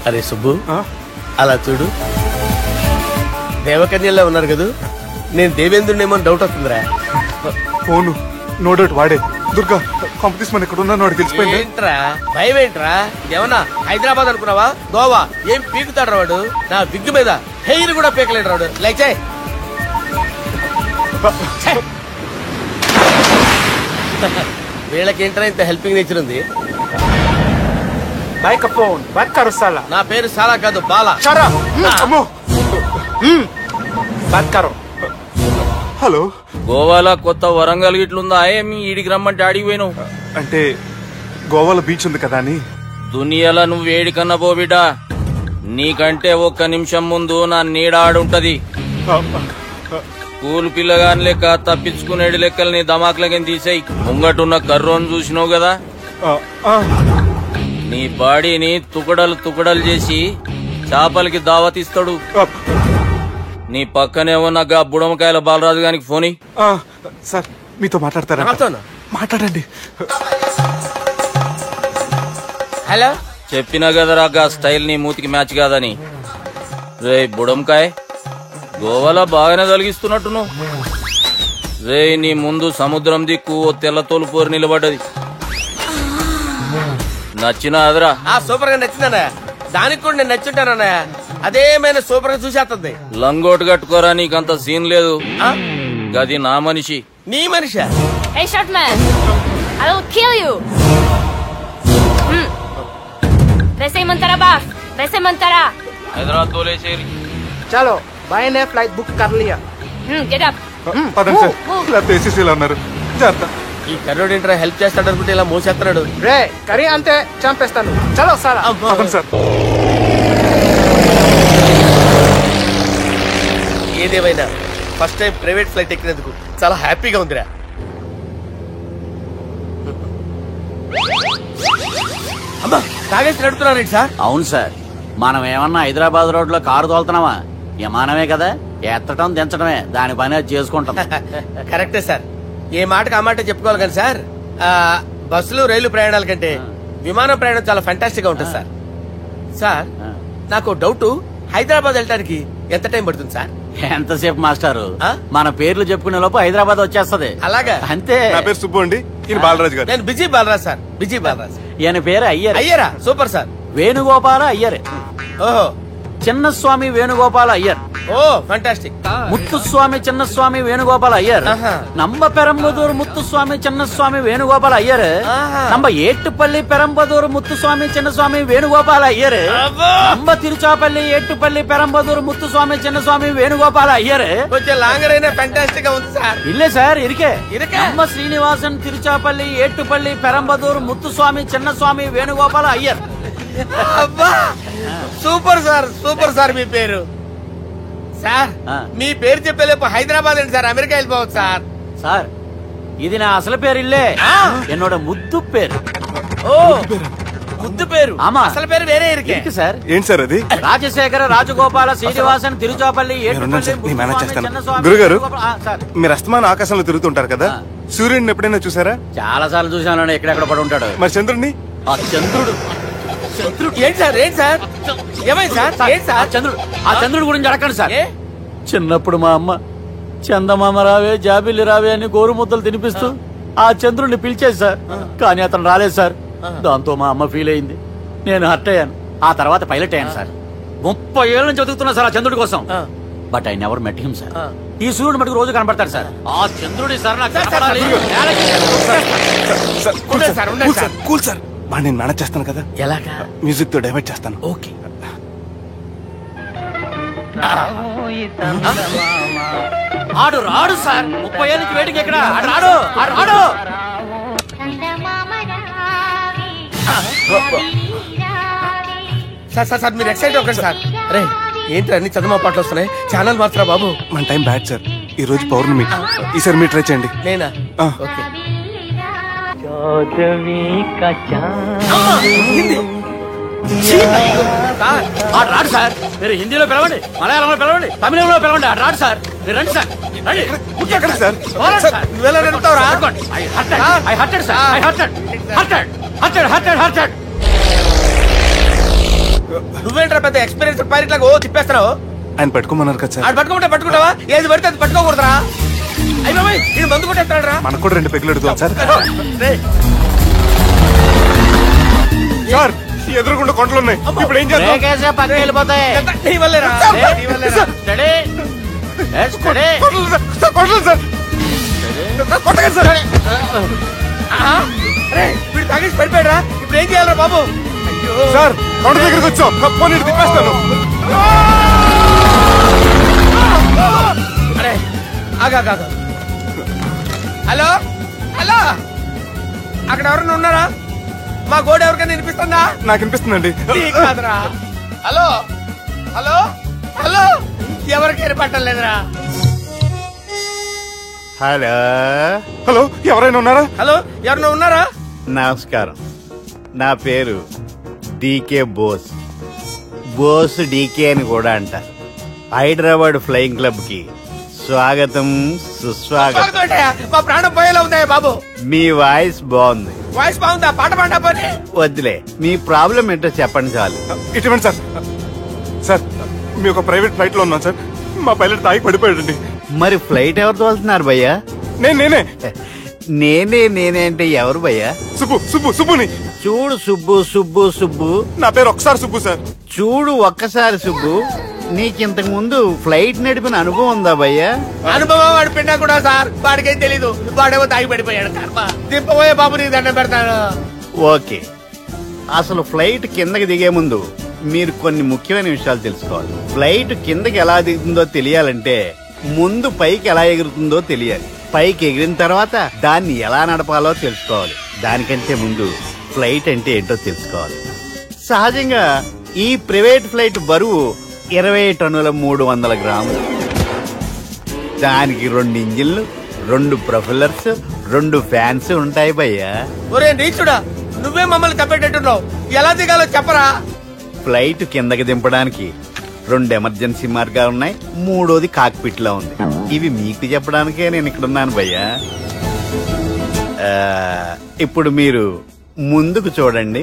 Speaker 2: అరే సుబ్బు, అలా చూడు, దేవకన్యల్లో ఉన్నారు కదా. నేను దేవేంద్రుడేమో డౌట్ వస్తుందిరా.
Speaker 5: ఫోను నో డౌట్ వాడే. దుర్గా కాంపిటీస్ మన ఇక్కడ ఉన్నాను, వాడు తెలిసిపోయింది.
Speaker 2: ఏంట్రా భయం ఏంట్రా? ఏమన్నా హైదరాబాద్ అనుకున్నావా? గోవా? ఏం పీకుతాడు వాడు? నా విగ్గు మీద హెయిర్ కూడా పీకలేడు రాడు. లైక్ చేయి. వీళ్ళకేంట్రా ఇంత హెల్పింగ్ నేచర్ ఉంది? నా పేరు సాలా కాదు, బాలా.
Speaker 5: హలో.
Speaker 6: గోవాలో కొత్త వరంగల్ గిట్లుందా? ఏమి ఈడికి రమ్మంటే అడిగి పోయినావు?
Speaker 5: అంటే గోవాలో బీచ్ ఉంది కదా అని.
Speaker 6: దునియాలో నువ్వు వేడికన్నా పో బిడ్డా. నీకంటే ఒక్క నిమిషం ముందు నా నీడ ఆడుంటది. స్కూల్ పిల్లగాని లెక్క తప్పించుకునేడు లెక్కల్ని దమాకులకి తీసేయి. ముంగటున్న కర్రోని చూసినావు కదా, నీ బాడీని తుకడలు తుకడలు చేసి చేపలకి దావతిస్తాడు. నీ పక్కనే ఉన్న గా బుడమకాయల బాలరాజు గారికి ఫోన్.
Speaker 5: సార్ మీతో మాట్లాడతారా? మాట్లాడండి.
Speaker 2: హలో,
Speaker 6: చెప్పినా కదరా గా స్టైల్ నీ మూతికి మ్యాచ్ కాదని. రే బుడంకాయ్, గోవాలో బాగానే తొలగిస్తున్నట్టు నువ్వు. రే నీ ముందు సముద్రం దిక్కు ఓ తెల్లతోలు పోరు నిలబడ్డది. నచ్చినా అదరా?
Speaker 2: సూపర్ గా నచ్చిందన్నయ్య. దానికి కూడా నేను నచ్చుంటానన్నయ్య. అదేమైనా సూపర్ గా చూసేస్తుంది.
Speaker 6: లంగోటు కట్టుకోరా, నీకంత సీన్ లేదు. గది నా మనిషి.
Speaker 2: నీ Manisha?
Speaker 8: Hey, short man! I will kill you! वैसे ही मंतरा बाप, वैसे मंतरा.
Speaker 6: హైదరాబాద్ తోలేసేరి.
Speaker 1: చలో బాయ్ నే ఫ్లైట్ బుక్ కర్ లియా.
Speaker 8: Get up.
Speaker 5: పదండి సార్, లేకపోతే ఏసీసీలో ఉన్నారు. జాగ్రత్త.
Speaker 2: ఈ కర్రోడు ఏంట్రా హెల్ప్ చేస్తాడు అనుకుంటే ఇలా మోసేస్తున్నాడు.
Speaker 1: రే కరీ అంతే చంపేస్తాను. చలో సార్.
Speaker 5: పదండి సార్.
Speaker 2: ఏదేమైనా ఫస్ట్ టైం ప్రైవేట్ ఫ్లైట్ ఎక్కినందుకు చాలా హ్యాపీగా ఉందిరా. అమ్మా తాగేసి నడుపుతున్నారండి సార్?
Speaker 3: అవును సార్, మనం ఏమన్నా హైదరాబాద్ రోడ్ లో కారు తోలుతున్నామా? విమానమే కదా, ఎత్తటం దించడమే దాని పని అది చేసుకుంటాం.
Speaker 2: కరెక్టే సార్. ఏ మాటకు ఆ మాట చెప్పుకోవాలి కానీ సార్, బస్సులు రైలు ప్రయాణాల కంటే విమానం ప్రయాణం చాలా ఫెంటాస్టిక్ గా ఉంటుంది సార్. సార్ నాకు డౌట్, హైదరాబాద్ వెళ్ళడానికి ఎంత టైం పడుతుంది సార్?
Speaker 3: ఎంతసేపు మాస్టారు, మన పేర్లు చెప్పుకునే లోపు హైదరాబాద్ వచ్చేస్తది.
Speaker 2: అలాగా?
Speaker 3: అంతే.
Speaker 5: నా పేరు సుబ్బు అండి, ఈయన బాలరాజు గారు.
Speaker 2: నేను busy Balaraj sir. Busy Balaraj.
Speaker 3: ఈయన పేరు అయ్యర్.
Speaker 2: అయ్యరా? Super sir.
Speaker 3: వేణుగోపాల అయ్యర్.
Speaker 2: ఓహో.
Speaker 3: చిన్నస్వామి వేణుగోపాల అయ్యర్.
Speaker 2: Oh fantastic.
Speaker 3: ముత్తుస్వామి చిన్నస్వామి వేణుగోపాల అయ్యర్. నంబ పెరంబదూర్ ముత్తుస్వామి చిన్నస్వామి వేణుగోపాల అయ్యర్. నంబ ఏట్టుపల్లి పెరంబదూర్ ముత్తుస్వామి చిన్నస్వామి వేణుగోపాల అయ్యర్. నంబ తిరుచాపల్లి ఏట్టుపల్లి పెరంబదూర్ ముత్తుస్వామి చిన్నస్వామి వేణుగోపాల అయ్యర్.
Speaker 2: కొంచెం లాంగర్ అయినా ఫంటాస్టిక్ గా ఉంది సార్.
Speaker 3: ఇల్లే సార్, ఇరికే. నంబ శ్రీనివాసన్ తిరుచాపల్లి ఏట్టుపల్లి పెరంబదూర్ ముత్తుస్వామి చిన్నస్వామి వేణుగోపాల అయ్యర్.
Speaker 2: అబ్బా సూపర్ సార్, సూపర్ సార్. మీ పేరు సార్, మీ పేరు చెప్పేలేపు హైదరాబాద్ అండి సార్, అమెరికా వెళ్ళిపోవచ్చు సార్.
Speaker 3: సార్ ఇది నా అసలు పేరు ఇల్లే, ఎన్నోడ ముద్దు పేరు.
Speaker 2: ఓ ముద్దు పేరు.
Speaker 3: ఆమా.
Speaker 2: అసలు పేరు వేరే ఇరికే
Speaker 3: సార్.
Speaker 5: ఏంటి సార్ అది?
Speaker 3: రాజశేఖర రాజగోపాల శ్రీనివాసన్ తిరుచాపల్లి
Speaker 5: గురుగారు, మీరు అస్తమానం ఆకాశంలో తిరుగుతుంటారు కదా, సూర్యుడిని ఎప్పుడైనా చూసారా?
Speaker 3: చాలా సార్లు చూసాను, ఎక్కడెక్కడ పడి ఉంటాడు.
Speaker 5: మరి చంద్రుడిని?
Speaker 3: ఆ చంద్రుడు.
Speaker 2: ఏంటి సార్? ఏంటి సార్? ఏమైంది సార్? ఏంటి సార్?
Speaker 3: ఆ చంద్రుడు గురించి అడగండి సార్. చిన్నప్పుడు మా అమ్మ చందమామ రావే జాబిల్లి రావే అని గోరు ముద్దలు తినిపిస్తూ ఆ చంద్రుడిని పిలిచేది సార్, కానీ అతను రాలేదు సార్. దాంతో మా అమ్మ ఫీల్ అయింది, నేను హర్ట్ అయ్యాను. ఆ తర్వాత పైలట్ అయ్యాను సార్. 30 ఏళ్ళ నుంచి చదువుతున్నా సార్ ఆ చంద్రుడి కోసం. But I never met him sir. ఈ సూర్యుడు మటుకు రోజు కనబడతాడు సార్. ఆ చంద్రుడి సార్ నాకు
Speaker 5: కూల్ సార్, నేను మేనేజ్ చేస్తాను కదా.
Speaker 2: ఎలాగా?
Speaker 5: మ్యూజిక్ తో డైవర్ట్ చేస్తాను.
Speaker 2: ఓకే.
Speaker 3: ఆడు రాడు సార్, 30 ఏళ్ళ నుంచి వేటికి ఎక్కడ ఆడు రాడు. ఆడు రాడు.
Speaker 2: సార్ సార్ సార్ మీరు ఎక్సైట్ అవ్వకండి సార్. అరే ఏంటి అన్ని చదువు పాటలు వస్తున్నాయి, ఛానల్ మాత్రం బాబు.
Speaker 5: మన టైం బ్యాడ్ సార్, ఈ రోజు పౌర్ణమి. ఈసారి మీరు ట్రై చేయండి.
Speaker 2: నేనా? ఓకే.
Speaker 3: ఆడు రాడు సార్, మీరు హిందీలో పిలవండి, మలయాళంలో పిలవండి, తమిళంలో పిలవండి. ఆడు రాడు సార్, మీరు రండి సార్.
Speaker 5: ఎక్కడ సార్?
Speaker 2: నువ్వేంట్రా పెద్ద ఎక్స్పీరియన్స్ పైలట్ లాగా ఓ తిప్పేస్తున్నావు?
Speaker 5: ఆయన పట్టుకోమన్నారు కదా సార్.
Speaker 2: ఆడు పట్టుకుంటే పట్టుకుంటావా? ఏది పడితే అది పట్టుకోకూడదురా? అయ్యి బాబాయ్ ఇది మందు కొట్టేస్తాడు రా.
Speaker 5: మనకు కూడా 2 పెగ్గులు అడుగుతాం సార్. సార్ ఎదురుకుండా కొండలు ఉన్నాయి, ఇప్పుడు ఏం చేద్దాం?
Speaker 3: పక్కకి వెళ్ళిపోతాయి.
Speaker 2: నీ వల్లేరా? నీ వల్లేరా? వీడు తాగేసి పడిపోయాడా? ఇప్పుడు ఏం చేయాలరా బాబు?
Speaker 5: సార్ కొండ దగ్గరికి వచ్చాం, పోనీ తిప్పేస్తాను.
Speaker 2: అరే ఆగా. హలో హలో, అక్కడ ఎవరన్నా ఉన్నారా? మా గోడ ఎవరికైనా వినిపిస్తుందా?
Speaker 5: నాకు వినిపిస్తుందండి.
Speaker 2: కాదురా. హలో హలో హలో, ఎవరికి ఏర్పట్టం లేదురా.
Speaker 7: హలో
Speaker 5: హలో, ఎవరైనా ఉన్నారా?
Speaker 2: హలో, ఎవరన్నా ఉన్నారా?
Speaker 7: నమస్కారం. నా పేరు డీకే బోస్. బోస్ డీకే అని కూడా అంటారు. హైదరాబాద్ ఫ్లయింగ్ క్లబ్ కి స్వాగతం, సుస్వాగతం.
Speaker 2: స్వాగతం ఏంటయ్యా? మా ప్రాణం పోయేలా ఉందయ్యా బాబు.
Speaker 7: మీ వాయిస్ బాగుంది.
Speaker 2: వాయిస్ బాగుందా? పాట పాడా పోనీ.
Speaker 7: వద్దులే, మీ ప్రాబ్లం ఏంటో చెప్పండి చాలు.
Speaker 5: ఇటువంటి సార్, సార్ మీ ఒక ప్రైవేట్ ఫ్లైట్ లో ఉన్నాం సార్. మా పైలట్ తాగి పడిపోయాడండి.
Speaker 7: మరి ఫ్లైట్ ఎవరు తోలుతున్నారు భయ్యా?
Speaker 5: నేనే
Speaker 7: నేనే అంటే ఎవరు భయ్యా?
Speaker 5: సుబ్బుని.
Speaker 7: చూడు సుబ్బు
Speaker 5: నా పేరు ఒకసారి సుబ్బు సార్.
Speaker 7: చూడు ఒక్కసారి సుబ్బు, నీకింతకు ముందు ఫ్లైట్ నడిపిన అనుభవం ఉందా భయ్యా?
Speaker 2: అనుభవం వాడి పిండా కూడా సార్. వాడికేం తెలీదు. వాడేమో తాగి పడిపోయాడు. దింపబోయే బాబు నీ దండం పెడతాను.
Speaker 7: ఓకే, అసలు ఫ్లైట్ కిందకి దిగే ముందు మీరు కొన్ని ముఖ్యమైన విషయాలు తెలుసుకోవాలి. ఫ్లైట్ కిందకి ఎలా దిగుతుందో తెలియాలంటే ముందు పైకి ఎలా ఎగురుతుందో తెలియాలి. పైకి ఎగిరిన తర్వాత దాన్ని ఎలా నడపాలో తెలుసుకోవాలి. దానికంటే ముందు ఫ్లైట్ అంటే ఏంటో తెలుసుకోవాలి. సహజంగా ఈ ప్రైవేట్ ఫ్లైట్ బరువు 20 టన్నుల 300 గ్రాములు. దానికి 2 ఇంజిన్లు, 2 ప్రొఫెల్లర్స్, 2 ఫ్యాన్స్ ఉంటాయి భయ్యా.
Speaker 2: ఒరే నీచుడా, నువ్వే మమ్మల్ని తప్పేటట్టున్నావు. ఎలా దిగాలో చెప్పరా?
Speaker 7: ఫ్లైట్ కిందకి దింపడానికి 2 ఎమర్జెన్సీ మార్గాలు ఉన్నాయి. 3వది కాక్పిట్ లో ఉంది. ఇవి మీకు చెప్పడానికే నేను ఇక్కడ ఉన్నాను భయ్యా. ఇప్పుడు మీరు ముందుకు చూడండి.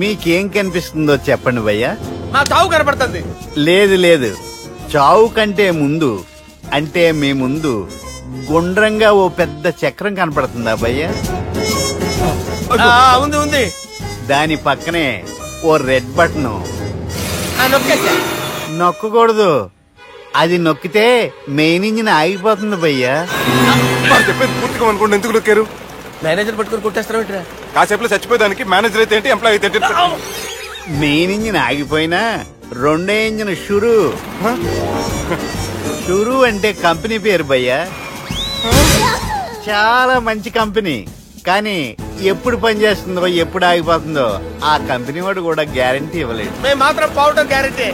Speaker 7: మీకేం కనిపిస్తుందో చెప్పండి భయ్యా.
Speaker 2: నా చావు కనపడుతుంది.
Speaker 7: లేదు, చావు కంటే ముందు అంటే మీ ముందు గుండ్రంగా ఓ పెద్ద చక్రం కనపడుతుందా భయ్యా?
Speaker 2: ఉంది.
Speaker 7: దాని పక్కనే ఓ రెడ్ బటన్.
Speaker 2: నొక్కేసా.
Speaker 7: నొక్కకూడదు, అది నొక్కితే మెయిన్ ఇంజిన్ ఆగిపోతుంది భయ్యా.
Speaker 5: చెప్పేది పూర్తిగా అనుకోండి. ఎందుకు నొక్కారు?
Speaker 2: మేనేజర్ పట్టుకుని కొట్టేస్తారా?
Speaker 5: కాసేపులో చచ్చిపోయేదానికి మేనేజర్ అయితే ఏంటి, ఎంప్లాయ్ అయితే ఏంటి?
Speaker 7: మెయిన్ ఇంజిన్ ఆగిపోయినా 2వ ఇంజిన్ షురు అంటే కంపెనీ పేరు భయ్యా. చాలా మంచి కంపెనీ. కానీ ఎప్పుడు పనిచేస్తుందో ఎప్పుడు ఆగిపోతుందో ఆ కంపెనీ వాడు కూడా గ్యారంటీ ఇవ్వలేదు.
Speaker 2: మేము మాత్రం పౌడర్ గ్యారంటీ.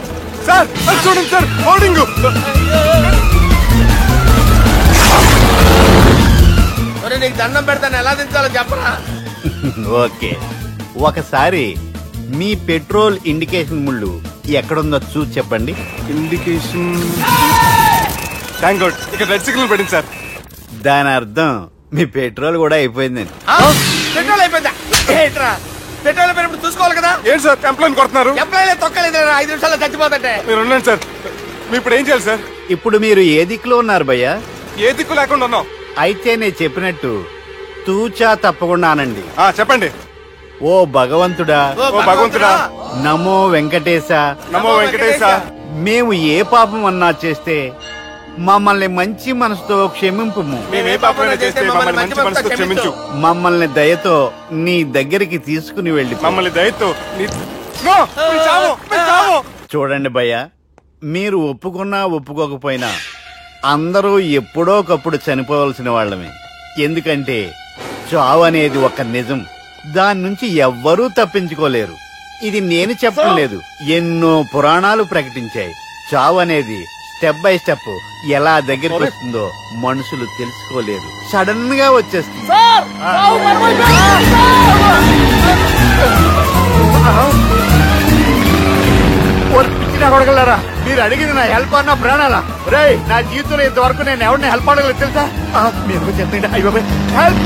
Speaker 5: సార్ చూడండి సార్, హోర్డింగ్.
Speaker 2: నీకు దండం పెడతాను, ఎలా దించాలో చెప్పరా?
Speaker 7: ఓకే, ఒకసారి మీ పెట్రోల్ ఇండికేషన్ ముళ్ళు ఎక్కడుందో చూసి చెప్పండి.
Speaker 5: ఇండికేషన్. థ్యాంక్ గాడ్, ఇక్కడ రెడ్ సిగ్నల్ పడింది సార్.
Speaker 7: దాని అర్థం మీ పెట్రోల్ కూడా అయిపోయిందండి.
Speaker 2: పెట్రోల్ అయిపోయిందా? పెట్రోల్ అయిపోయినప్పుడు చూసుకోవాలి కదా.
Speaker 5: ఏంటి సార్ ఎంప్లాయ్ కొడుతున్నారు?
Speaker 2: ఎంప్లాయ్ తొక్కలేదు. 5 నిమిషాల్లో చచ్చిపోతుంటే.
Speaker 5: మీరు ఉండండి సార్. మీరు ఇప్పుడు ఏం చేయాలి సార్?
Speaker 7: ఇప్పుడు మీరు ఏ దిక్కులో ఉన్నారు భయ్యా?
Speaker 5: ఏ దిక్కు లేకుండా ఉన్నాం.
Speaker 7: అయితే నేను చెప్పినట్టు తూచా తప్పకుండా అనండి.
Speaker 5: చెప్పండి.
Speaker 7: ఓ భగవంతుడా,
Speaker 5: ఓ భగవంతుడా,
Speaker 7: నమో వెంకటేశ,
Speaker 5: నమో వెంకటేశ.
Speaker 7: మేము ఏ పాపం అన్నా చేస్తే మమ్మల్ని మంచి మనసుతో క్షమింపు.
Speaker 5: మేమే పాపమైనా చేస్తే మమ్మల్ని మంచి మనసుతో క్షమించు.
Speaker 7: మమ్మల్ని దయతో నీ దగ్గరికి తీసుకుని వెళ్ళి.
Speaker 5: మమ్మల్ని దయతో
Speaker 7: చూడండి భయ్యా, మీరు ఒప్పుకున్నా ఒప్పుకోకపోయినా అందరూ ఎప్పుడో ఒకప్పుడు చనిపోవలసిన వాళ్ళమే. ఎందుకంటే చావు అనేది ఒక నిజం. దాని నుంచి ఎవ్వరూ తప్పించుకోలేరు. ఇది నేను చెప్పడం లేదు, ఎన్నో పురాణాలు ప్రకటించాయి. చావు అనేది స్టెప్ బై స్టెప్ ఎలా దగ్గరికి వస్తుందో మనుషులు తెలుసుకోలేరు. సడన్ గా వచ్చేస్తుంది. కొడగలరా, మీరు అడిగింది నా హెల్ప్ అన్న ప్రాణాలా? రే, నా జీవితంలో ఇంతవరకు నేను ఎవరిని హెల్ప్ అడగలేదు తెలుసా? మీరు చెప్పండి. అయ్యో హెల్ప్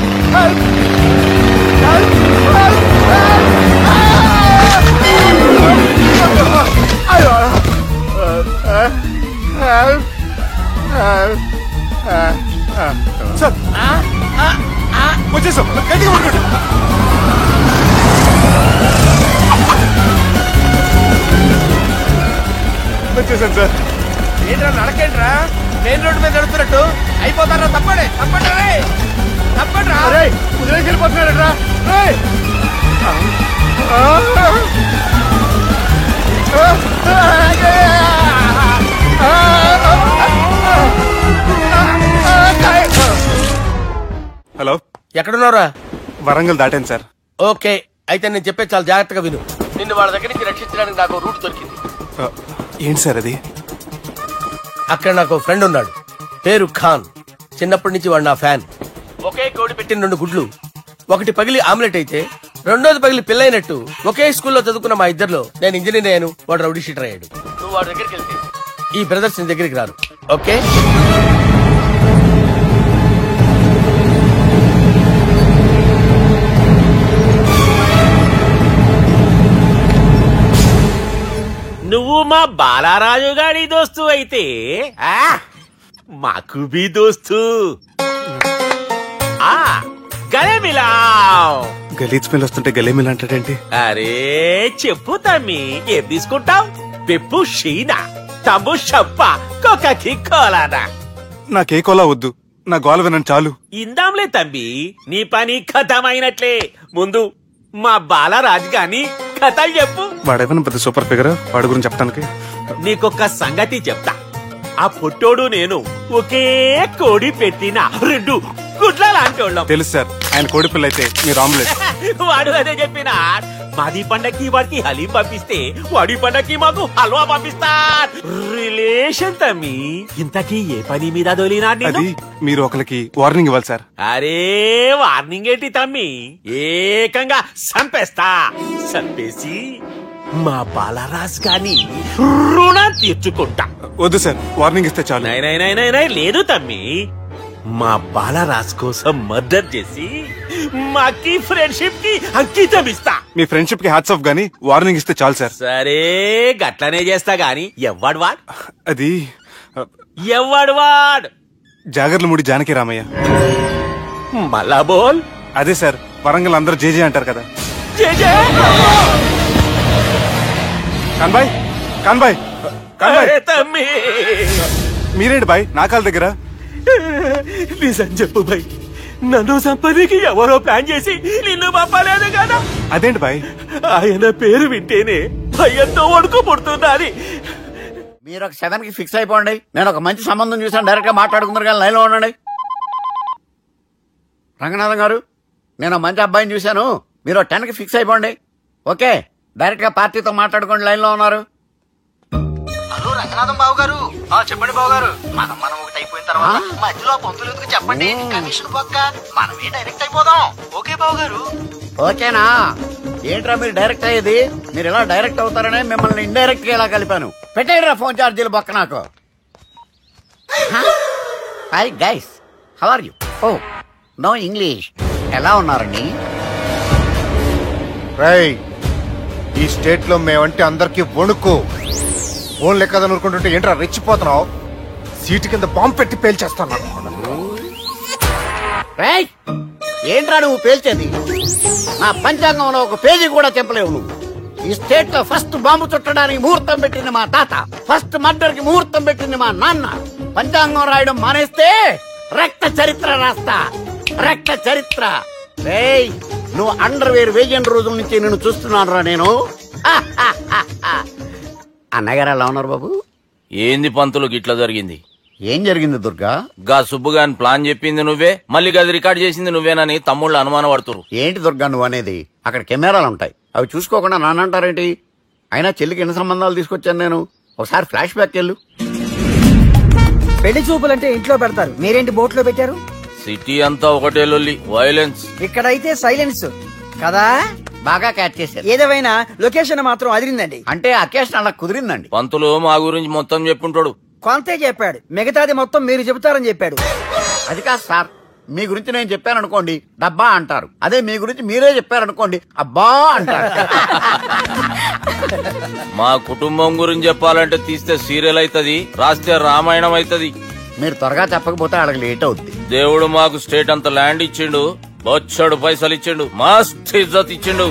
Speaker 7: హెల్ప్
Speaker 5: వచ్చేసాం. గట్టిగా పట్టుకోండి. వచ్చేసాను సార్.
Speaker 2: ఏంట్రా నడకేంట్రా? మెయిన్ రోడ్డు మీద నడుస్తున్నట్టు అయిపోతారా? తప్పండి తప్పండి రా.
Speaker 7: కుదిరేసి వెళ్ళిపోతున్నాడరా.
Speaker 5: హలో,
Speaker 2: ఎక్కడున్నారా?
Speaker 5: వరంగల్ దాటాను సార్.
Speaker 2: ఓకే, అయితే నేను చెప్పే చాలా జాగ్రత్తగా విను. నిన్ను వాళ్ళ దగ్గర నుంచి రక్షించడానికి నాకు రూట్ దొరికింది.
Speaker 5: ఏంటి సార్ అది?
Speaker 2: అక్కడ నాకు ఫ్రెండ్ ఉన్నాడు, పేరు ఖాన్. చిన్నప్పటి నుంచి వాడు నా ఫ్యాన్. ఒకే కోడి పెట్టిన 2 గుడ్లు, ఒకటి పగిలి ఆమ్లెట్ అయితే రెండోది పగిలి పిల్లైనట్టు ఒకే స్కూల్లో చదువుకున్న మా ఇద్దరిలో నేను ఇంజనీర్ అయ్యాను, వాడు రౌడీ షీటర్ అయ్యాడు. నువ్వు వాడి దగ్గరికి వెళ్తే ఈ బ్రదర్స్ నీ దగ్గరికి రారు. ఓకే?
Speaker 9: నువ్వు మా బాలారాజు గారి దోస్తు అయితే మాకు బి దోస్తు. గలే మిలావ్.
Speaker 5: గలీజ్ స్మెల్ వస్తుంటే గలేమిల్ అంటాడేంటి?
Speaker 9: అరే చెప్పు తమ్మి, ఏం తీసుకుంటావు? పెప్పు షీనా, తమ్ము షప్ప, కొకకి కోలానా?
Speaker 5: నాకే కోలా వద్దు, నా గోల వినండి చాలు.
Speaker 9: ఇందాంలే తమ్మి, నీ పని ఖతమైనట్లే. ముందు మా బాలరాజు గాని కథలు చెప్పు.
Speaker 5: వాడేమైనా పెద్ద సూపర్ ఫిగర్, వాడి గురించి చెప్పడానికి.
Speaker 9: నీకొక సంగతి చెప్తా. ఆ పుట్టోడు నేను ఒకే కోడి పెట్టిన 2 గుడ్ల లాంటి వాళ్ళం.
Speaker 5: తెలుసు సార్, ఆయన కోడి పిల్ల అయితే మీరు ఆమ్లెట్.
Speaker 9: వాడు అదే చెప్పిన. మాది పండక్కి వాడికి హలీం పంపిస్తే వాడి పండక్కి మాకు హల్వా పంపిస్తా. రిలేషన్ తమ్మి. ఇంతకీ ఏ పని మీద దొలినా?
Speaker 5: అది మీరు ఒకరికి వార్నింగ్ ఇవ్వాలి సార్.
Speaker 9: అరే వార్నింగ్ ఏంటి తమ్మి, ఏకంగా సంపేస్తా. సంపేసి మా బాలరాజ్ గాని రుణం తీర్చుకుంటా.
Speaker 5: వద్దు సార్, వార్నింగ్ ఇస్తే చాలు.
Speaker 9: నై లేదు తమ్మి, మా బాలరాజ్ కోసం మర్డర్ చేసి మాకి ఫ్రెండ్షిప్ కి అంకితం ఇస్తా.
Speaker 5: మీ ఫ్రెండ్షిప్ కి హ్యాట్స్ ఆఫ్ గానీ వార్నింగ్ ఇస్తే చాలు సార్.
Speaker 9: సరే గట్లనే చేస్తా గాని ఎవ్వడు వాడ్?
Speaker 5: అది
Speaker 9: ఎవ్వడు వాడ్?
Speaker 5: జాగర్లమూడి జానకి రామయ్య.
Speaker 9: మళ్ళా బోల్.
Speaker 5: అదే సార్, వరంగల్ అందరూ జేజే అంటారు కదా. కాన్బాయ్, కాన్బాయ్, కాన్బాయ్.
Speaker 9: తమ్మి
Speaker 5: మీరేంటి బాయ్ నా కాళ్ళ దగ్గర?
Speaker 9: నిజం చెప్పు బాయ్, నన్ను సంపదికి ఎవరో ప్లాన్ చేసి నిన్ను పంపలేదు కదా?
Speaker 5: అదేంటి బాయ్?
Speaker 9: ఆయన పేరు వింటేనే భయంతో వణుకు పుడుతున్నది.
Speaker 3: మీరు ఒక 7 కి ఫిక్స్ అయిపోండి. నేను ఒక మంచి సంబంధం చూసాను, డైరెక్ట్ గా మాట్లాడుకుందరు కానీ లైన్ లో ఉండండి. రంగనాథం గారు, నేను మంచి అబ్బాయిని చూశాను, మీరు 10 కి ఫిక్స్ అయిపోండి. ఓకే, డైరెక్ట్ గా పార్టీతో మాట్లాడుకోండి. లైన్ లో ఉన్నారు.
Speaker 4: హలో రంగనాథం బాబు గారు. చెప్పండి బాబు గారు. మనం ఒకటి అయిపోయిన తర్వాత మధ్యలో పంతులు చెప్పండి, కమిషన్ పక్క మనమే డైరెక్ట్ అయిపోదాం. ఓకే బాబు గారు?
Speaker 3: ఓకేనా? ఏంట్రా మీరు డైరెక్ట్ అయ్యేది? మీరు ఇలా డైరెక్ట్ అవుతారనే మిమ్మల్ని ఇండైరెక్ట్ గా ఇలా కలిపాను. పెట్టేయరా ఫోన్ ఛార్జీలు బొక్క నాకు. Hi guys, how are you? Oh no English. ఎలా ఉన్నారండి?
Speaker 10: రేయ్, ఈ స్టేట్ లో మేమంటే అందరికి వణుకు. ఫోన్ లెక్క అనుకుంటుంటే ఏంట్రా రెచ్చిపోతున్నావు? సీటు కింద బాంబు పెట్టి పేల్చేస్తాను.
Speaker 3: రేయ్, ఏంట్రా నువ్వు పేల్చేది? నా పంచాంగంలో ఒక పేజీ కూడా చెప్పలేవు నువ్వు. ఈ స్టేట్ లో ఫస్ట్ బాంబు చుట్టడానికి ముహూర్తం పెట్టింది మా తాత, ఫస్ట్ మర్డర్ కి ముహూర్తం పెట్టింది మా నాన్న. పంచాంగం రాయడం మానేస్తే రక్త చరిత్ర రాస్తా, రక్త చరిత్ర. రేయ్, నువ్వు అండర్వేర్ వేయని రోజుల నుంచి నేను చూస్తున్నాను రా నేను. అన్నగారు ఎలా ఉన్నారు బాబు?
Speaker 6: ఏంది పంతులు గిట్లా జరిగింది?
Speaker 3: ఏం జరిగింది దుర్గా?
Speaker 6: గా సుబ్బుగాని ప్లాన్ చెప్పింది నువ్వే, మళ్ళీ గది రికార్డ్ చేసింది నువ్వేనని తమ్ముళ్ళు అనుమానం పడుతురు.
Speaker 3: ఏంటి దుర్గా నువ్వు అనేది? అక్కడ కెమెరాలు ఉంటాయి, అవి చూసుకోకుండా నానంటారేంటి? అయినా చెల్లికి ఎన్ని సంబంధాలు తీసుకొచ్చాను నేను. ఒకసారి ఫ్లాష్ బ్యాక్ వెళ్ళు.
Speaker 11: పెళ్లి చూపులంటే ఇంట్లో పెడతారు, మీరేంటి బోట్ లో పెట్టారు?
Speaker 6: సిటీ అంతా ఒకటే లొల్లి, వైలెన్స్.
Speaker 11: ఇక్కడైతే సైలెన్స్ కదా.
Speaker 3: బాగా క్యాచ్ చేశారు.
Speaker 11: ఏదేమైనా లొకేషన్ మాత్రం అదిరిందండి.
Speaker 3: అంటే అకేషన్ అలా కుదిరిందండి.
Speaker 6: పంతులు మా గురించి మొత్తం చెప్పుంటాడు.
Speaker 11: కొంతే చెప్పాడు, మిగతాది మొత్తం మీరు చెబుతారని చెప్పాడు.
Speaker 3: అది కాదు సార్, మీ గురించి నేను చెప్పాననుకోండి డబ్బా అంటారు, అదే మీ గురించి మీరే చెప్పారనుకోండి అబ్బా అంటారు.
Speaker 6: మా కుటుంబం గురించి చెప్పాలంటే తీస్తే సీరియల్ అవుతుంది, రాస్తే రామాయణం అవుతుంది.
Speaker 3: మీరు త్వరగా చెప్పకపోతే వాళ్ళకి లేట్ అవుద్ది.
Speaker 6: దేవుడు మాకు స్టేట్ అంత ల్యాండ్ ఇచ్చిండు, బొచ్చడు పైసలు ఇచ్చిండు, మస్త్ ఇజ్జత్ ఇచ్చిండు,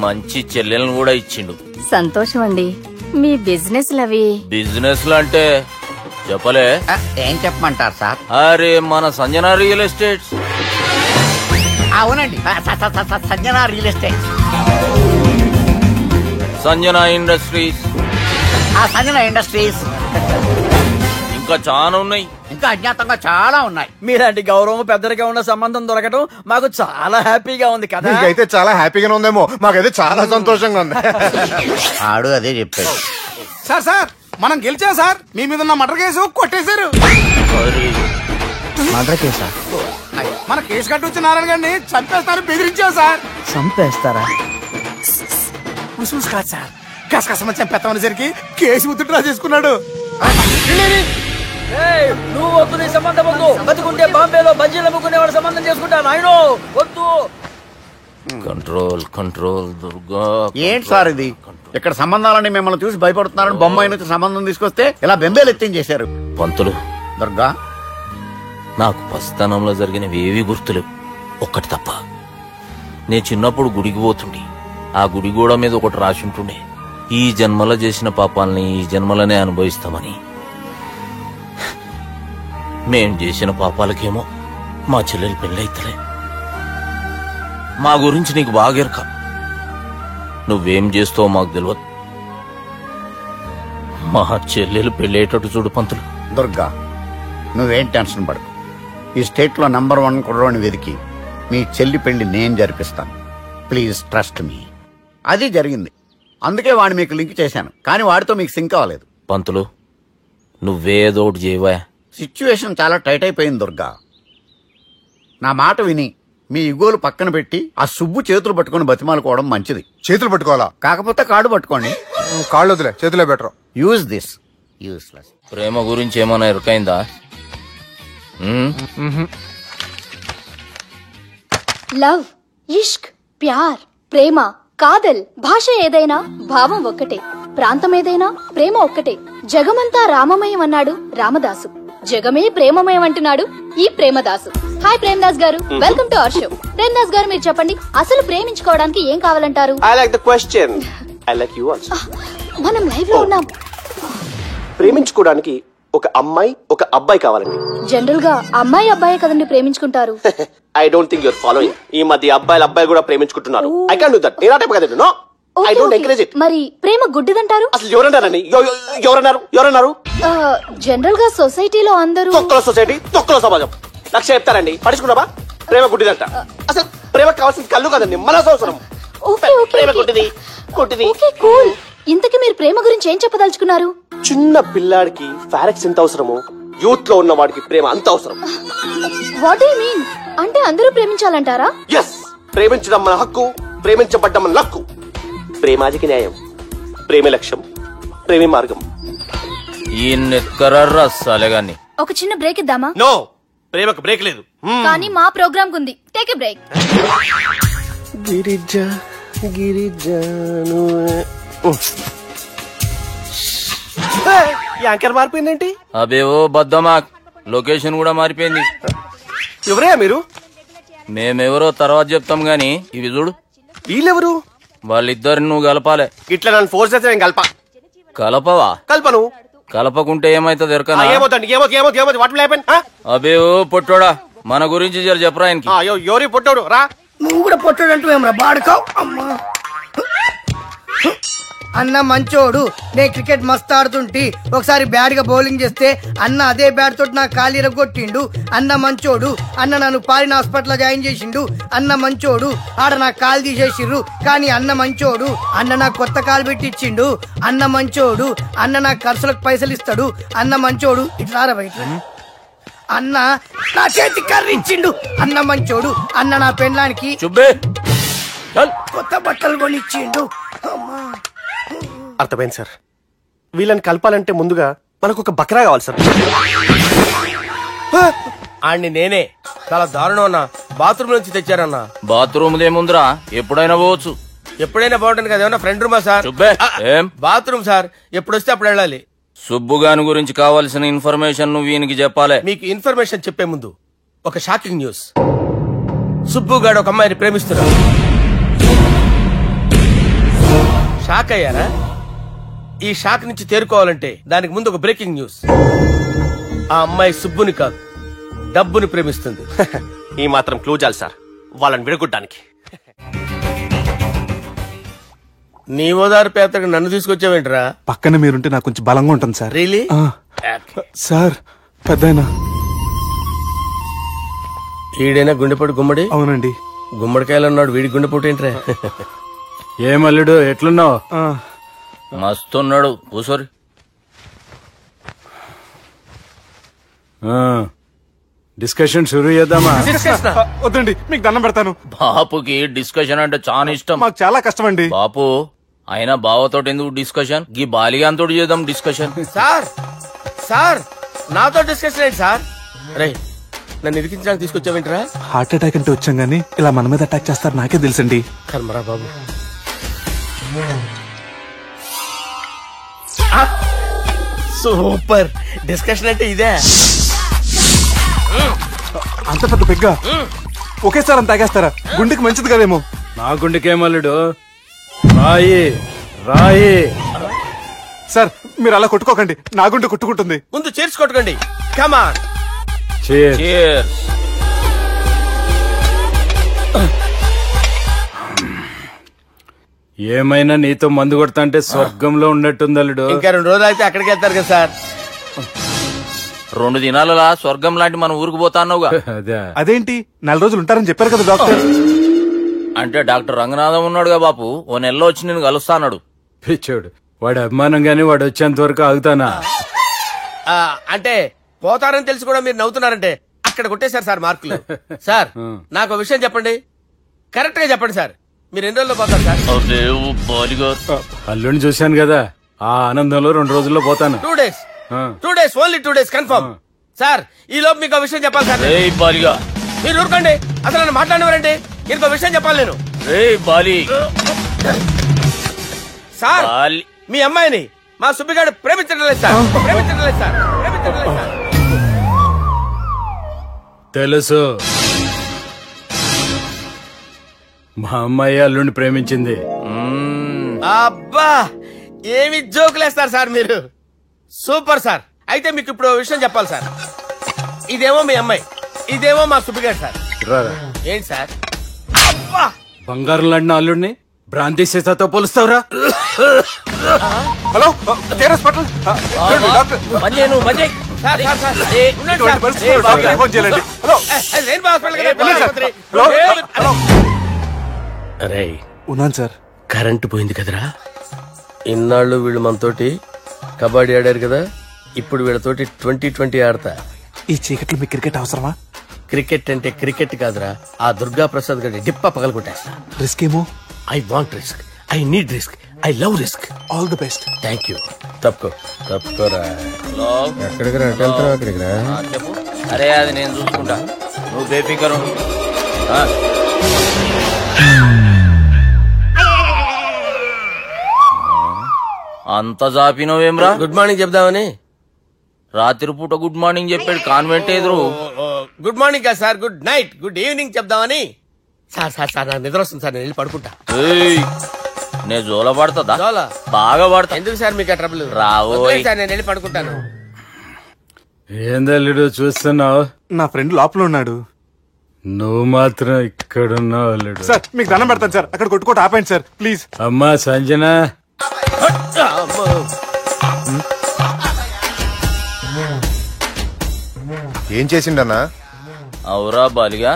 Speaker 6: మంచి చెల్లెలను కూడా ఇచ్చిండు.
Speaker 8: సంతోషం అండి. మీ బిజినెస్ లవి
Speaker 6: బిజినెస్ లు అంటే చెప్పలే.
Speaker 3: ఏం చెప్పమంటారు సార్?
Speaker 6: అరే మన సంజన రియల్ ఎస్టేట్స్.
Speaker 3: అవునండి, Sanjana real estate,
Speaker 6: Sanjana industries,
Speaker 3: Sanjana industries,
Speaker 6: ఇంకా చాలా ఉన్నాయి,
Speaker 3: ఇంకా అజ్ఞాతంగా చాలా ఉన్నాయి.
Speaker 11: మీలాంటి గౌరవం పెద్దరిగా ఉన్న సంబంధం దొరకడం మాకు చాలా హ్యాపీగా ఉంది కదా.
Speaker 10: మీకైతే చాలా హ్యాపీగానే ఉందేమో, మాకైతే చాలా సంతోషంగా ఉంది.
Speaker 3: ఆడు అదే చెప్పాడు.
Speaker 5: సార్ సార్, మనం గెలిచాం సార్. మీ మీద ఉన్న మర్డర్ కేసు కొట్టేశారు.
Speaker 11: మర్డర్ కేసా?
Speaker 5: మన కేసు కట్టి వచ్చిన నారాయణ గారిని చంపేస్తారు బెదిరించాం సార్.
Speaker 11: చంపేస్తారా?
Speaker 5: ముసుముసు కాదు సార్, కసకసమని చంపేస్తామనేసరికి కేసు ఉత్తుట్రా చేసుకున్నాడు.
Speaker 11: నువ్వు వద్దు, నీ సంబంధం వద్దు. బతుకుంటే బాంబేలో బజ్జీలు అమ్ముకునేవాడు సంబంధం చేసుకుంటాను. ఆయన వద్దు.
Speaker 6: Control control Durga.
Speaker 7: ఏంటి సార్ ఇది? ఇక్కడ సంబంధాలని మిమ్మల్ని చూసి భయపడుతున్నారని బొమ్మాయి నుంచి సంబంధం తీసుకొస్తే ఇలా బెంబేలు ఎత్తించేశారు.
Speaker 6: పంతులు,
Speaker 7: దుర్గా,
Speaker 6: నాకు పసితనంలో జరిగినవి ఏవి గుర్తులేవు, ఒక్కటి తప్ప. నేను చిన్నప్పుడు గుడికి పోతుండే. ఆ గుడి గోడ మీద ఒకటి రాసి ఉంటుండే, ఈ జన్మలో చేసిన పాపాలని ఈ జన్మలనే అనుభవిస్తామని. మేం చేసిన పాపాలకేమో మా చెల్లెలు పెళ్ళైతలే. మా గురించి నీకు బాగెరక. నువ్వేం చేస్తావో మాకు తెలియదు. మా చెల్లెలు పెళ్ళేటట్టు చూడు పంతులు.
Speaker 7: దుర్గా, నువ్వేం టెన్షన్ పడకు. ఈ స్టేట్ లో నంబర్ 1 కుర్రోని వెతికి మీ చెల్లి పెళ్లి నేను జరిపిస్తాను. Please trust me. అది జరిగింది, అందుకే వాడిని మీకు లింక్ చేశాను. కానీ వాడితో మీకు సింక్ అవ్వలేదు.
Speaker 6: పంతులు, నువ్వేదో ఒకటి చేయవా.
Speaker 7: సిచ్యువేషన్ చాలా టైట్ అయిపోయింది దుర్గా. నా మాట విని మీ ఇగోలు పక్కన పెట్టి ఆ సుబ్బు చేతులు పట్టుకుని బతిమాలుకోవడం మంచిది.
Speaker 10: చేతులు పట్టుకోవాలా?
Speaker 7: కాకపోతే కాడు పట్టుకోండి.
Speaker 10: కాళ్ళు వదిలే, చేతులే బెటర్.
Speaker 7: Use this. యూస్లెస్.
Speaker 6: ప్రేమ గురించి ఏమైనా ఎరుకైందా?
Speaker 8: లవ్, ఇష్క్, ప్యార్, ప్రేమ, కాదల్, భాష ఏదైనా భావం ఒక్కటే, ప్రాంతం ఏదైనా ప్రేమ ఒక్కటే. జగమంతా రామమయం అన్నాడు రామదాసు, జగమే ప్రేమమయం అంటున్నాడు ఈ ప్రేమదాసు. హాయ్ ప్రేమదాస్ గారు, welcome to our show. Premadasa గారు, మీరు చెప్పండి, అసలు ప్రేమించుకోవడానికి ఏం కావాలంటారు?
Speaker 12: I like the question. I like you also.
Speaker 8: మనం లైవ్ లో ఉన్నాం.
Speaker 12: ప్రేమించుకోవడానికి ఒక అమ్మాయి ఒక అబ్బాయి కావాలండి.
Speaker 8: జనరల్ గా అమ్మాయి అబ్బాయి కదండి ప్రేమించుకుంటారు.
Speaker 12: I don't think you're following. ఈ మధ్య అబ్బాయి కూడా ప్రేమించుకుంటున్నారు. I can't do that. నేను ఆ టైప్ కదండి. No. I don't encourage it.
Speaker 8: మరి ప్రేమ గుడ్డిదంటారు?
Speaker 12: అసలు ఎవరన్నారండి? ఎవరన్నారు?
Speaker 8: జనరల్ గా సొసైటీలో అందరూ
Speaker 12: తొక్కల సొసైటీ, తొక్కల సమాజం. లక్ష చెప్తారండి, పడుచుకున్నావా? ప్రేమ గుడ్డిదంట. అసలు ప్రేమ కావాల్సింది కళ్ళు కదండి, మనసు అవసరం. ప్రేమ గుడ్డిది.
Speaker 8: కూల్. ఇంతకీ మీరు ప్రేమ గురించి ఏం చెప్పదలుచుకున్నారు?
Speaker 12: చిన్న పిల్లాడికి ఫారెక్స్ ఎంత అవసరమో యూత్ లో ఉన్న వాడికి ప్రేమ అంత అవసరం.
Speaker 8: What you mean? అంటే అందరూ ప్రేమించాలంటారా?
Speaker 12: ఎస్, ప్రేమించడం మన హక్కు, ప్రేమించబడ్డం మన లక్కు. ప్రేమాజికి న్యాయం, ప్రేమ లక్ష్యం, ప్రేమ మార్గం.
Speaker 6: ఈ నెత్కరర్రా సాలెగాన్ని.
Speaker 8: ఒక చిన్న బ్రేక్ ఇద్దామా?
Speaker 12: నో, ప్రేమకు బ్రేక్ లేదు.
Speaker 8: కానీ మా ప్రోగ్రామ్ ఉంది, టేక్ ఎ బ్రేక్.
Speaker 12: గిరిజాను యాంకర్ మారిపోయిందేంటి?
Speaker 6: అబేవో బద్దమా, లొకేషన్ కూడా మారిపోయింది.
Speaker 12: ఎవరయ్యా మీరు?
Speaker 6: మేమెవరో తర్వాత చెప్తాం గాని ఇవి చూడు.
Speaker 12: వీళ్ళెవరు?
Speaker 6: వాళ్ళిద్దరిని నువ్వు కలపాలే.
Speaker 12: ఇట్లా నన్ను ఫోర్స్ చేస్తే నేను
Speaker 6: కలపవా?
Speaker 12: కల్పను.
Speaker 6: కలపకుంటే ఏమైతుంది ఎరకనా? అబేవో పొట్టోడా, మన గురించి జర చెప్పరా ఆయనకి.
Speaker 12: ఎవరి పొట్టోడు రా.
Speaker 11: నువ్వు కూడా పొట్టాడు అంటూ ఏమరా బాడుకావు. అమ్మా అన్న మంచోడు. నేను క్రికెట్ మస్తు ఆడుతుంటి, ఒకసారి బ్యాట్ గా బౌలింగ్ చేస్తే అన్న అదే బ్యాట్ తోటి నా కాలు ఇరగొట్టిండు. అన్న మంచోడు. అన్న నన్ను పాలిన హాస్పిటల్ జాయిన్ చేసిండు. అన్న మంచోడు. ఆడ నా కాలు తీసేసిర్రు, కానీ అన్న మంచోడు. అన్న నాకు కొత్త కాలు పెట్టిచ్చిండు. అన్న మంచోడు. అన్న నా ఖర్చులకు పైసలు ఇస్తాడు. అన్న మంచోడు. ఇట్లా బయట అన్న నా చేతి కర్రీ ఇచ్చిండు. అన్న మంచోడు. అన్న నా పెళ్ళానికి కొత్త బట్టలు కొనిచ్చిండు.
Speaker 12: అర్థమైంది సార్. వీళ్ళని కలపాలంటే ముందుగా మనకు ఒక బక్రా కావాలి సార్.
Speaker 2: ఆడిని నేనే చాలా దారుణం అన్నా. బాత్రూమ్ నుంచి తెచ్చారన్నా.
Speaker 6: బాత్రూమ్ ఏముందిరా, ఎప్పుడైనా పోవచ్చు.
Speaker 2: ఎప్పుడైనా బాగుంటుంది కదా. ఏమన్నా ఫ్రెండ్ రూమా సార్?
Speaker 6: ఏం
Speaker 2: బాత్రూమ్ సార్, ఎప్పుడొస్తే అప్పుడు వెళ్ళాలి.
Speaker 6: సుబ్బుగాని గురించి కావాల్సిన ఇన్ఫర్మేషన్ నువ్వు ఈయనకి చెప్పాలి.
Speaker 2: మీకు ఇన్ఫర్మేషన్ చెప్పే ముందు ఒక షాకింగ్ న్యూస్. సుబ్బుగాడు ఒక అమ్మాయిని ప్రేమిస్తున్నాడు. షాక్ అయ్యారా? ఈ షాక్ నుంచి తేరుకోవాలంటే దానికి ముందు ఒక బ్రేకింగ్ న్యూస్. ఆ అమ్మాయి సుబ్బుని కాదు, డబ్బుని ప్రేమిస్తుంది.
Speaker 12: ఈ మాత్రం క్లూ చాలు సార్ వాళ్ళని విడగొట్టడానికి.
Speaker 2: నీ ఓదారు పేదకు నన్ను తీసుకొచ్చావేంట్రా?
Speaker 5: పక్కన మీరుంటే నాకు కొంచెం బలంగా ఉంటుంది సార్.
Speaker 2: రియలీ?
Speaker 5: సార్ పెద్దయినా
Speaker 2: ఈడైనా గుండెపోటు గుమ్మడి?
Speaker 5: అవునండి.
Speaker 2: గుమ్మడికాయలు ఉన్నాడు, వీడి గుండెపోటు ఏంట్రా?
Speaker 3: ఏమల్లుడు ఎట్లున్నావు?
Speaker 6: మస్తున్నాడు. కూసోరి.
Speaker 13: డిస్కషన్ షురూ చేద్దామా?
Speaker 5: వద్దండి, మీకు దండం పెడతాను.
Speaker 6: బాపుకి డిస్కషన్ అంటే చాలా ఇష్టం.
Speaker 5: మాకు చాలా కష్టం అండి.
Speaker 6: బాపు అయినా బావతో ఎందుకు డిస్కషన్? గీ బాలిగాంతో చేద్దాం డిస్కషన్.
Speaker 2: సార్ సార్ నాతో డిస్కషన్ ఏంటి సార్? రే నన్ను ఇరికించడానికి తీసుకొచ్చావేంట్రా?
Speaker 5: హార్ట్ అటాక్ అంటే వచ్చాం గానీ ఇలా మన మీద అటాక్ చేస్తారు నాకే తెలుసండి.
Speaker 2: కర్మరా బాబు. సూపర్ డిస్కషన్ అంటే ఇదే.
Speaker 5: అంత పెద్ద పెగ్గ ఒకేసారి అంత తాగేస్తారా? గుండెకి మంచిది కదేమో.
Speaker 13: నా గుండెకేమల్లుడు రాయి రాయి.
Speaker 5: సార్ మీరు అలా కొట్టుకోకండి, నా గుండె కొట్టుకుంటుంది.
Speaker 2: ముందు చేర్చి కొట్టుకోండి. కమాన్.
Speaker 13: ఏమైనా నీతో మందు కొడతా అంటే స్వర్గంలో ఉన్నట్టుంది అల్లుడు.
Speaker 2: ఇంకా 2 రోజులు అయితే అక్కడికి వెళ్తారు కదా సార్.
Speaker 6: 2 దినాలలా స్వర్గం లాంటి మన ఊరికి పోతాన్నావుగా.
Speaker 5: అదేంటి 4 రోజులు ఉంటారని చెప్పారు కదా డాక్టర్.
Speaker 6: అంటే డాక్టర్ రంగనాథం ఉన్నాడుగా బాపు, ఓ నెలలో వచ్చి నేను కలుస్తాన్నాడు.
Speaker 13: పిచ్చోడు, వాడు అభిమానం గాని వాడు వచ్చేంత వరకు ఆగుతానా?
Speaker 2: అంటే పోతారని తెలిసి కూడా మీరు నవ్వుతున్నారంటే అక్కడ కొట్టేశారు సార్ మార్కులు. సార్ నాకు విషయం చెప్పండి, కరెక్ట్ గా చెప్పండి సార్. మీరు ఎన్ని రోజుల్లో పోతారు సార్?
Speaker 13: అల్లుడిని చూశాను కదా, ఆ ఆనందంలో 2 రోజుల్లో పోతాను.
Speaker 2: 2 days. 2 days, only 2 days confirm. Sir ఈ లోపు మీకు విషయం చెప్పాలి సార్. మీరు ఊరుకోండి, అసలు నన్ను మాట్లాడినవారండి. ఇంకో విషయం చెప్పాలి నేను. సార్ మీ అమ్మాయిని మా సుబ్బిగాడు ప్రేమించడం లేదు సార్. ప్రేమించడం లేదు సార్. ప్రేమించడం లేదు సార్.
Speaker 13: తెలుసు, మా అమ్మాయి అల్లుడిని ప్రేమించింది.
Speaker 2: అబ్బా ఏమి జోకులేస్తారు సార్ మీరు. Super sir. అయితే మీకు ఇప్పుడు విషయం చెప్పాలి సార్. ఇదేమో మీ అమ్మాయి, ఇదేమో మా సుబ్బిగాడు సార్. ఏంటి సార్? అబ్బా
Speaker 13: బంగారం లాంటి అల్లుడిని భ్రాంతి సీతతో పోలుస్తావురా?
Speaker 5: హలో హాస్పిటల్ ఉన్నాను సార్.
Speaker 2: కరెంటు పోయింది కదరా. ఇన్నాళ్ళు వీళ్ళు మనతోటి కబడ్డీ ఆడారు కదా, ఇప్పుడు వీళ్ళతోటి 2020 ఆడతా.
Speaker 5: ఈ చీకట్లో మీ క్రికెట్ అవసరమా?
Speaker 2: క్రికెట్ అంటే క్రికెట్ కాదురా, ఆ దుర్గా ప్రసాద్ గారి డిప్ప పగలగొట్టేస్తా.
Speaker 5: రిస్క్ ఏమో.
Speaker 2: I want risk, I need risk, I love risk.
Speaker 5: All the best.
Speaker 2: Thank you. తప్పుకోరా. ఎక్కడికి రా? అక్కడికి రా.
Speaker 6: చెప్పు. అరే అది నేను చూసుకుంటా, నువ్వు బేఫికర్. అంత జాపినవేమ్రా?
Speaker 2: గుడ్ మార్నింగ్ చెప్దామని.
Speaker 6: రాత్రి పూట గుడ్ మార్నింగ్ చెప్పాడు కాన్వెంట్ ఎదురు.
Speaker 2: గుడ్ మార్నింగ్ కదా sir, good night, good evening చెప్దామని. సార్ సార్ సార్ నాకు నిద్ర వస్తుంది సార్, నేను వెళ్ళి పడుకుంటా.
Speaker 6: నేను జోల పడుతుందా?
Speaker 2: జోల
Speaker 6: బాగా పడతా.
Speaker 2: ఎందుకు సార్ మీకు ట్రబుల్?
Speaker 6: రావు
Speaker 2: సార్, నేను వెళ్ళి పడుకుంటాను.
Speaker 13: ఏందల్లుడు చూస్తున్నావు?
Speaker 5: నా ఫ్రెండ్ లోపల ఉన్నాడు.
Speaker 13: నువ్వు మాత్రం ఇక్కడున్నావు అల్లుడు.
Speaker 5: సార్ మీకు దండం పెడతాను సార్, అక్కడ కొట్టుకోట ఆపండి సార్ ప్లీజ్.
Speaker 13: అమ్మా సంజన,
Speaker 10: ఏం చేసిండన్నా?
Speaker 6: అవురా బాలిగా,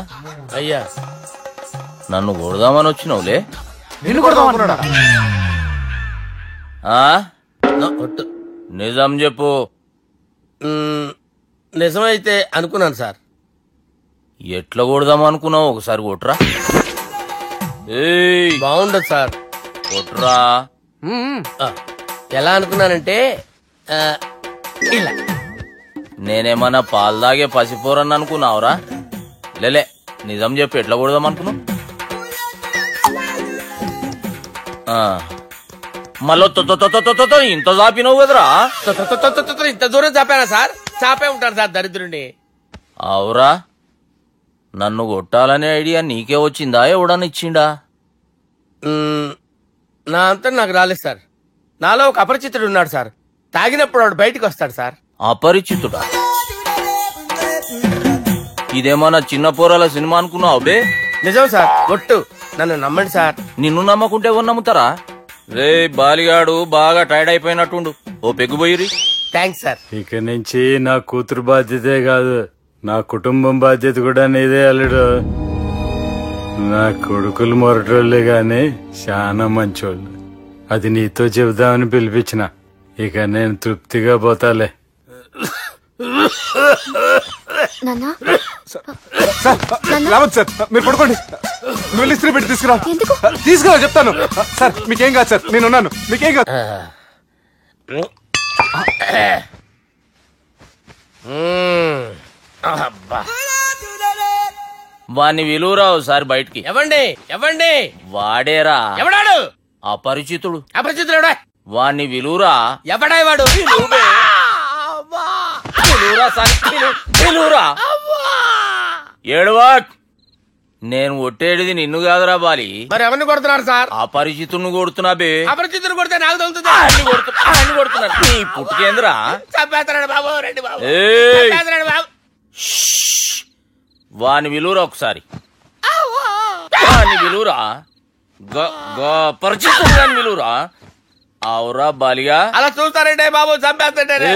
Speaker 2: అయ్యా
Speaker 6: నన్ను కొడదామని వచ్చినావులే.
Speaker 5: నిన్ను కొడదామన్నాడా?
Speaker 6: నిజం చెప్పు.
Speaker 2: నిజమైతే అనుకున్నాను సార్.
Speaker 6: ఎట్లా కొడదాం అనుకున్నావు? ఒకసారి కొట్రా.
Speaker 2: బాగుండదు సార్.
Speaker 6: కొట్రా.
Speaker 2: ఎలా అనుకున్నానంటే ఇలా.
Speaker 6: నేనేమన్నా పాలు తాగే పసిపోరని అనుకున్నావురా? లేలే, నిజం చెప్పి ఎట్లా కొడదాం అనుకున్నావు? మళ్ళీ ఇంత చాపినావు కదరా?
Speaker 2: ఇంత దూరం చాపానా సార్? చాపే ఉంటాను సార్ దరిద్రుడిని.
Speaker 6: అవురా, నన్ను కొట్టాలనే ఐడియా నీకే వచ్చిందా? ఎవడన్నా ఇచ్చిండా?
Speaker 2: నా అంతా నాకు రాలేదు సార్. నాలో ఒక అపరిచితుడు ఉన్నాడు సార్. తాగినప్పుడు వాడు బయటకు వస్తాడు సార్.
Speaker 6: అపరిచితుడా? ఇదేమన్నా చిన్న పోరాల సినిమా అనుకున్నావు బే?
Speaker 2: నిజం సార్, ఒట్టు, నన్ను నమ్మండి సార్.
Speaker 6: నిన్ను నమ్మకుంటే ఎవరు నమ్ముతారా? రే బాలిగాడు బాగా టైర్డ్ అయిపోయినట్టుండు, ఓ పెగ్గుబోయిరి.
Speaker 2: Thanks sir.
Speaker 13: ఇక నుంచి నా కూతురు బాధ్యతే కాదు, నా కుటుంబం బాధ్యత కూడా నీదే అల్లుడు. నా కొడుకులు మొరటోళ్ళే గాని చాలా మంచోళ్ళు. అది నీతో చెబుదామని పిలిపించిన. ఇక నేను తృప్తిగా పోతాలే.
Speaker 8: నాన్నా
Speaker 5: సార్ రావద్దు సార్, మీరు పడుకోండి. నువ్వు వెళ్ళి ఇస్త్రీ పెట్టి తీసుకురా. తీసుకురా చెప్తాను. సార్ మీకేం కాదు సార్, నేనున్నాను, మీకేం కాదు.
Speaker 6: వాణ్ణి విలువరా ఒకసారి బయటికి.
Speaker 2: ఎవండి
Speaker 6: వాడేరా
Speaker 2: ఎవడాడు?
Speaker 6: అపరిచితుడు.
Speaker 2: అపరిచితుడు
Speaker 6: వాణ్ణి విలువరా.
Speaker 2: ఎవడాయి వాడు?
Speaker 6: విలువరా. ఏడవాక్. నేను ఒట్టేడిది నిన్ను కాదురా బాలి.
Speaker 2: మరి ఎవరిని కొడుతున్నారు సార్?
Speaker 6: అపరిచితుడిని కొడుతున్నా బే.
Speaker 2: అపరిచితుడు కొడితే నాకు తగులుతుంది.
Speaker 6: కొడుతున్నా నీ పుట్టుకేంద్రా.
Speaker 2: చంపేస్తాడు బాబు, రండి బాబు.
Speaker 6: ఏయ్.
Speaker 2: చంపేస్తాడు బాబు.
Speaker 6: వాని విలువరా ఒకసారి. వాని విలువరా. పరిచితుడు అని విలువరా. అవురా బాలిగా.
Speaker 2: అలా చూస్తారంటే బాబు, చంపేస్తాడే.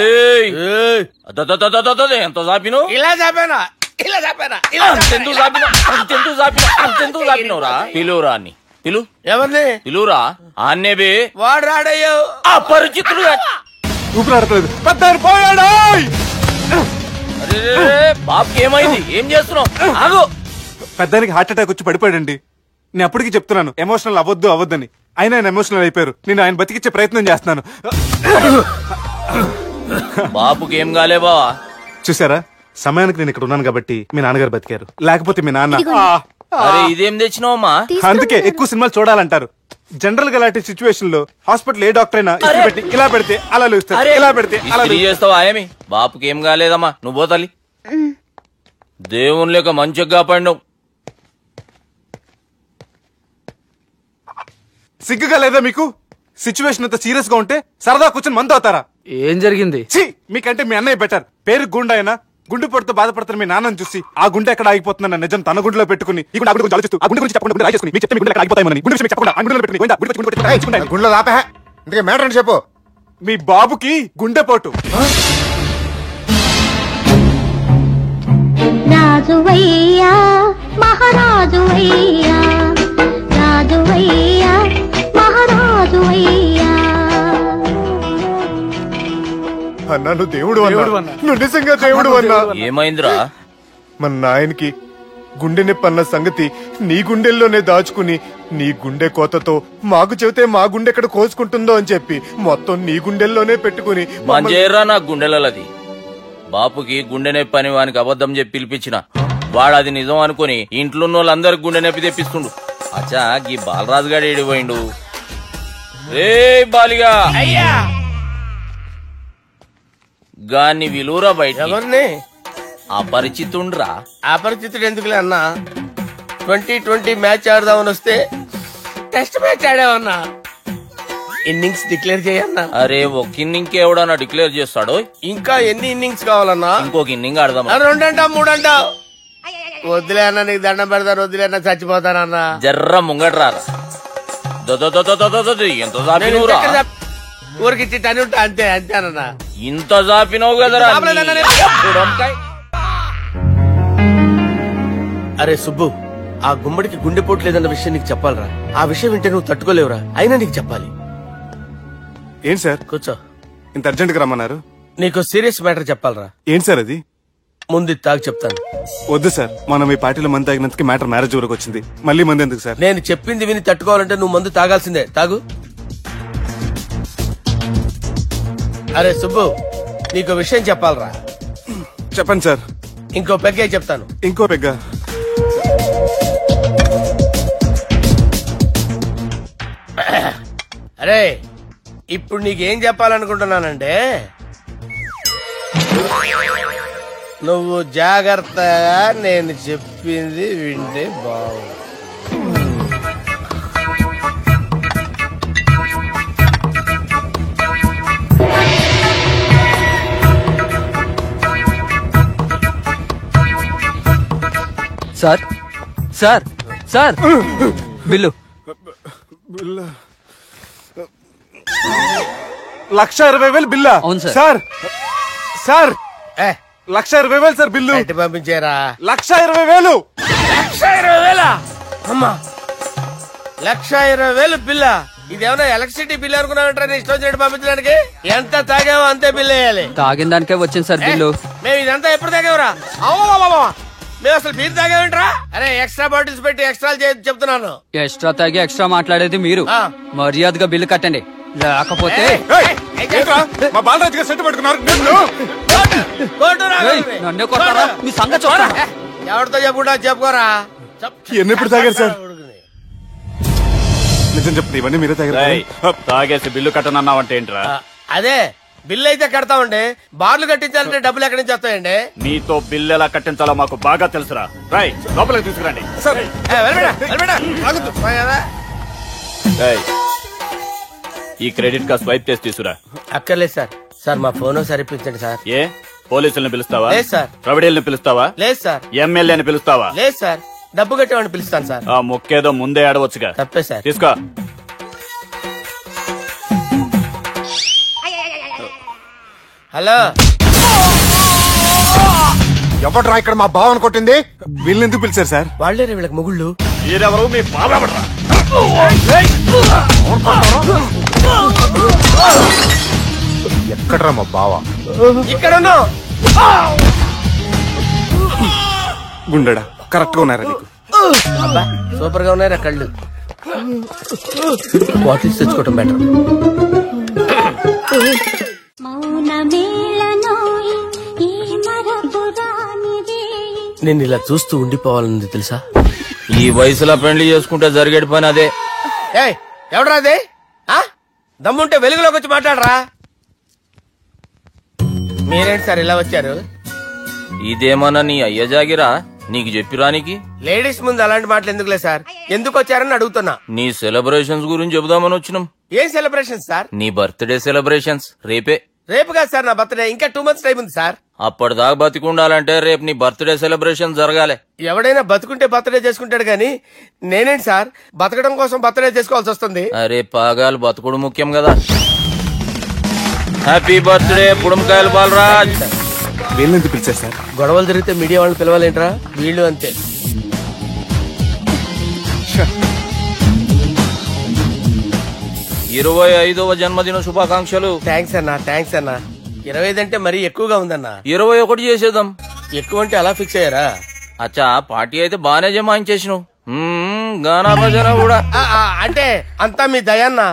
Speaker 6: ఎంత చాపిను?
Speaker 2: ఇలా చంపానా, ఇలా చంపానా,
Speaker 6: అంతెందుకు చాపినవురా. పిలువురా అని పిలు.
Speaker 2: ఎవరిని
Speaker 6: పిలువురా. ఆన్నే బే.
Speaker 2: వాడు రాడయ్యో.
Speaker 6: అపరిచితుడు.
Speaker 5: ఊపిరాడట్లేదు. పెద్ద పోయాడు.
Speaker 6: బాబుకి ఏమైంది? ఏం చేస్తున్నావు? ఆగు.
Speaker 5: పెద్దానికి హార్ట్ అటాక్ వచ్చి పడిపోయాడండి. నేను అప్పటికి చెప్తున్నాను ఎమోషనల్ అవ్వద్దని. అయినా ఆయన ఎమోషనల్ అయిపోయారు. నేను ఆయన బతికిచ్చే ప్రయత్నం చేస్తున్నాను.
Speaker 6: బాబుకి ఏం కాలే బావా.
Speaker 5: చూసారా, సమయానికి నేను ఇక్కడ ఉన్నాను కాబట్టి మీ నాన్నగారు బతికారు. లేకపోతే మీ నాన్న.
Speaker 6: అరే ఇదేం తెచ్చినావమ్మా?
Speaker 5: అందుకే ఎక్కువ సినిమాలు చూడాలంటారు. జనరల్ గా అలాంటి సిచ్యువేషన్ లో హాస్పిటల్ ఏ డాక్టర్ అయినా ఇస్త్రీ పెట్టి ఇలా పెడితే అలా లూస్తారు, ఇలా పెడితే అలా
Speaker 6: చేస్తావా ఏమి? బాపుకి ఏం కాలేదమ్మా, నువ్వు పోతల్లి. దేవుని లేక మంచిగా పడినావు.
Speaker 5: సిగ్గుగా లేదా మీకు? సిచ్యువేషన్ అంత సీరియస్ గా ఉంటే సరదా కూర్చొని మందు అవుతారా?
Speaker 3: ఏం జరిగింది?
Speaker 5: మీకంటే మీ అన్నయ్య బెటర్. పేరు గుండె అయినా గుండెపోటుతో బాధపడుతున్న మీ నాన్నని చూసి ఆ గుండె ఎక్కడ ఆగిపోతుందన్న నిజం తన గుండెలో పెట్టుకుని ఈ గుండె గురించి ఆలోచిస్తూ ఆ గుండె గురించి చెప్పకుండా రాజేసుకుని మీకు చెప్తే మీ గుండె ఎక్కడ ఆగిపోతాయని గుండె విషయం చెప్పకుండా ఆ గుండెలో పెట్టుకుని
Speaker 10: గుండెలో ఆపే. ఇందుకే మ్యాటర్ అని చెప్పు.
Speaker 5: మీ బాబుకి గుండెపోటు.
Speaker 14: రాజువయ్యా మహారాజువయ్యా, రాజువయ్యా మహారాజువయ్యా.
Speaker 5: అన్నా నువ్వు దేవుడు అన్నా, నువ్వు నిజంగా దేవుడు అన్నా.
Speaker 6: ఏమైందిరా?
Speaker 5: మన నాయనకి గుండె నొప్పి అన్న సంగతి నీ గుండెల్లోనే దాచుకుని నీ గుండె కోతతో మాకు చెబితే మా గుండె ఎక్కడ కోసుకుంటుందో అని చెప్పి మొత్తం నీ గుండెల్లోనే పెట్టుకుని
Speaker 6: మంజేరా నా గుండెలది. బాపుకి గుండె నొప్పి అని వానికి అబద్ధం చెప్పి పిలిపించిన వాడు అది నిజం అనుకుని ఇంట్లో ఉన్న వాళ్ళందరికి గుండె నొప్పి తెప్పిస్తుండు. అచ్చా గీ బాలరాజు గారు ఏడిపోయిండు. రే బాలిగా
Speaker 2: అయ్యా
Speaker 6: గాన్ని విలువరా బయట.
Speaker 2: ఎవరిని?
Speaker 6: అపరిచితుండ్రా.
Speaker 2: అపరిచితుడు ఎందుకులే అన్నా. 2020 మ్యాచ్ ఆడదామని వస్తే టెస్ట్ మ్యాచ్ ఆడామన్నా. ఇన్నింగ్స్ డిక్లేర్ చేయన్నా.
Speaker 6: అరే ఒక ఇన్నింగ్ ఎవడన్నా డిక్లేర్ చేస్తాడు?
Speaker 2: ఇంకా ఎన్ని ఇన్నింగ్స్ కావాలన్నా?
Speaker 6: ఇంకొక ఇన్నింగ్ ఆడదాం.
Speaker 2: 2 అంటావు 3 అంటావు. వద్దులే అన్న, నీకు దండం పెడతాను. వద్దులే అన్న, చచ్చిపోతానన్నా.
Speaker 6: జర్ర ముంగట్రారా. ఎంత చాపినవురా?
Speaker 2: ఊరికిచ్చి టని ఉంటా అంతే అంతేనన్నా.
Speaker 6: ఇంత చాపినవు కదరా.
Speaker 2: అరే సుబ్బు, ఆ గుమ్మడికి గుండెపోటు లేదన్న విషయం నీకు చెప్పాలరా. ఆ విషయం వింటే నువ్వు తట్టుకోలేవురా. అయినా నీకు చెప్పాలి.
Speaker 5: ఏం సార్?
Speaker 2: కూర్చో.
Speaker 5: ఇంత అర్జెంట్ గా రమ్మన్నారు?
Speaker 2: నీకు సీరియస్ మ్యాటర్ చెప్పాలరా.
Speaker 5: ఏం సార్ అది?
Speaker 2: ముందు తాగు చెప్తాను.
Speaker 5: వద్దు సార్, మనం ఈ పార్టీలో మందు తాగినందుకు మ్యాటర్ మ్యారేజ్ వరకు వచ్చింది. మళ్ళీ మంది ఎందుకు సార్?
Speaker 2: నేను చెప్పింది విని తట్టుకోవాలంటే నువ్వు మందు తాగాల్సిందే. తాగు. అరే సుబ్బు, నీకు విషయం చెప్పాలరా.
Speaker 5: చెప్పండి సార్.
Speaker 2: ఇంకో పెగ్గే చెప్తాను.
Speaker 5: ఇంకో పెగ్గా?
Speaker 2: అరే ఇప్పుడు నీకేం చెప్పాలనుకుంటున్నానంటే, నువ్వు జాగ్రత్తగా నేను చెప్పింది వింటే బాగుంది.
Speaker 3: Sir sir sir bill.
Speaker 5: 1,20,000 బిల్లా?
Speaker 3: అవును sir.
Speaker 5: Sir sir 1,20,000 sir bill.
Speaker 2: పంపించారా?
Speaker 5: 1,20,000.
Speaker 2: 1,20,000 అమ్మా, 1,20,000 బిల్లా? ఇదేమన్నా ఎలక్ట్రిసిటీ బిల్ అనుకున్నామంటారా ఇష్టం వచ్చినట్టు పంపించడానికి? ఎంత తాగామో అంతే బిల్ వేయాలి.
Speaker 14: తాగిన దానికే వచ్చింది సార్ బిల్లు.
Speaker 2: మేము ఇదంతా ఎప్పుడు తాగామరా? మేము అసలు బీర్ తాగామంటరా? అరే ఎక్స్ట్రా బాటిల్స్ పెట్టి ఎక్స్ట్రా చెప్తున్నాను.
Speaker 14: ఎక్స్ట్రా తాగి ఎక్స్ట్రా మాట్లాడేది మీరు. మర్యాదగా బిల్లు కట్టండి, లేకపోతే
Speaker 5: మా బాలరాజు గారు సెట్ పట్టుకున్నారు.
Speaker 14: నన్నే కొట్టారా? మీ సంగతి చూడరా?
Speaker 2: ఎవరితో చెప్పుకుంటా చెప్పుకోరా.
Speaker 5: ఎన్నెప్పుడు తాగారు సార్? నిజం చెప్తే ఇవన్నీ మీరే తాగారు.
Speaker 3: తాగేసి బిల్లు కట్టనన్నావంటే ఏంట్రా?
Speaker 2: అదే బిల్లు అయితే కడతామండి, బార్లు కట్టించాలంటే డబ్బులు ఎక్కడి నుంచి వస్తాయండి?
Speaker 3: నీతో బిల్లు ఎలా కట్టించాలో మాకు బాగా తెలుసురా. రై లోపలికి తీసుకురండి. ఈ క్రెడిట్ కార్డ్ స్వైప్ చేసి తీసుకురా.
Speaker 2: అక్కర్లేదు సార్. సార్ మా ఫోన్ సరిపించండి సార్.
Speaker 3: ఏ పోలీసుల్ని పిలుస్తావా?
Speaker 2: లేదు సార్.
Speaker 3: ప్రొవిడీల్ని పిలుస్తావా?
Speaker 2: లేదు సార్.
Speaker 3: ఎమ్మెల్యేని పిలుస్తావా?
Speaker 2: లేదు సార్. డబ్బు కట్టేవాడిని పిలుస్తాను సార్.
Speaker 3: ఆ మొక్కేదో ముందే ఆడవచ్చుగా.
Speaker 2: తప్పే సార్.
Speaker 3: తీసుకో.
Speaker 2: హలో,
Speaker 10: ఎవడ్రా ఇక్కడ మా బావని కొట్టింది?
Speaker 5: వీళ్ళని ఎందుకు పిలిచారు సార్?
Speaker 2: వాళ్ళే వీళ్ళకి మొగుళ్ళు.
Speaker 3: మీరెవరు? మీ బాబా
Speaker 10: ఎక్కడ్రా మా బావ?
Speaker 2: ఇక్కడ ఉన్నావు.
Speaker 5: గుండెడా కరెక్ట్ గా ఉన్నారా నీకు?
Speaker 2: సూపర్ గా ఉన్నారా కళ్ళు? బాటిల్స్ తెచ్చుకోవటం బెటర్. నేను ఇలా చూస్తూ ఉండిపోవాలని తెలుసా?
Speaker 6: ఈ వయసులో పెళ్లి చేసుకుంటే జరిగేటి పని అదే.
Speaker 2: ఏయ్ ఎవడరా అదే? దమ్ముంటే వెలుగులోకి వచ్చి మాట్లాడరా. మీరేంటి సార్ ఇలా వచ్చారు?
Speaker 6: ఇదేమన్నా నీ అయ్య జాగిరా నీకు చెప్పిరానికి?
Speaker 2: లేడీస్ ముందు అలాంటి మాటలు ఎందుకులే సార్, ఎందుకు వచ్చారని అడుగుతున్నా.
Speaker 6: నీ సెలబ్రేషన్స్ గురించి చెబుదామని వచ్చినాం.
Speaker 2: ఏం సెలబ్రేషన్ సార్?
Speaker 6: నీ బర్త్డే సెలబ్రేషన్స్ రేపే.
Speaker 2: రేపు కాదు సార్ నా బర్త్డే, ఇంకా 2 months టైం ఉంది సార్.
Speaker 6: అప్పటిదాకా బతికుండాలంటే రేపు నీ బర్త్డే సెలబ్రేషన్ జరగాలి.
Speaker 2: ఎవడైనా బతుకుంటే బర్త్డే చేసుకుంటాడు గానీ నేనేంటి సార్ బతకడం కోసం బర్త్డే చేసుకోవాల్సి వస్తుంది?
Speaker 6: అరే పాగాలు బతుకుడు ముఖ్యం కదా. హ్యాపీ బర్త్డే బుడంకాయలు బాలరాజ్.
Speaker 5: వీళ్ళని ఎందుకు పిలిచారు సార్?
Speaker 2: గొడవలు జరిగితే మీడియా వాళ్ళని పిలవాలేంట్రా? వీళ్ళు అంతే.
Speaker 6: 25వ జన్మదిన శుభాకాంక్షలు.
Speaker 2: థ్యాంక్స్ అన్నా, థ్యాంక్స్ అన్నా. 25 అంటే మరీ ఎక్కువగా ఉందన్నా.
Speaker 6: 21 చేసేద్దాం.
Speaker 2: ఎక్కువ అంటే అలా ఫిక్స్ అయ్యారా?
Speaker 6: అచ్చా పార్టీ అయితే బానే జమాయించేసినావు. గానా భజన కూడా
Speaker 2: అంటే అంతా మీ దయన్నా.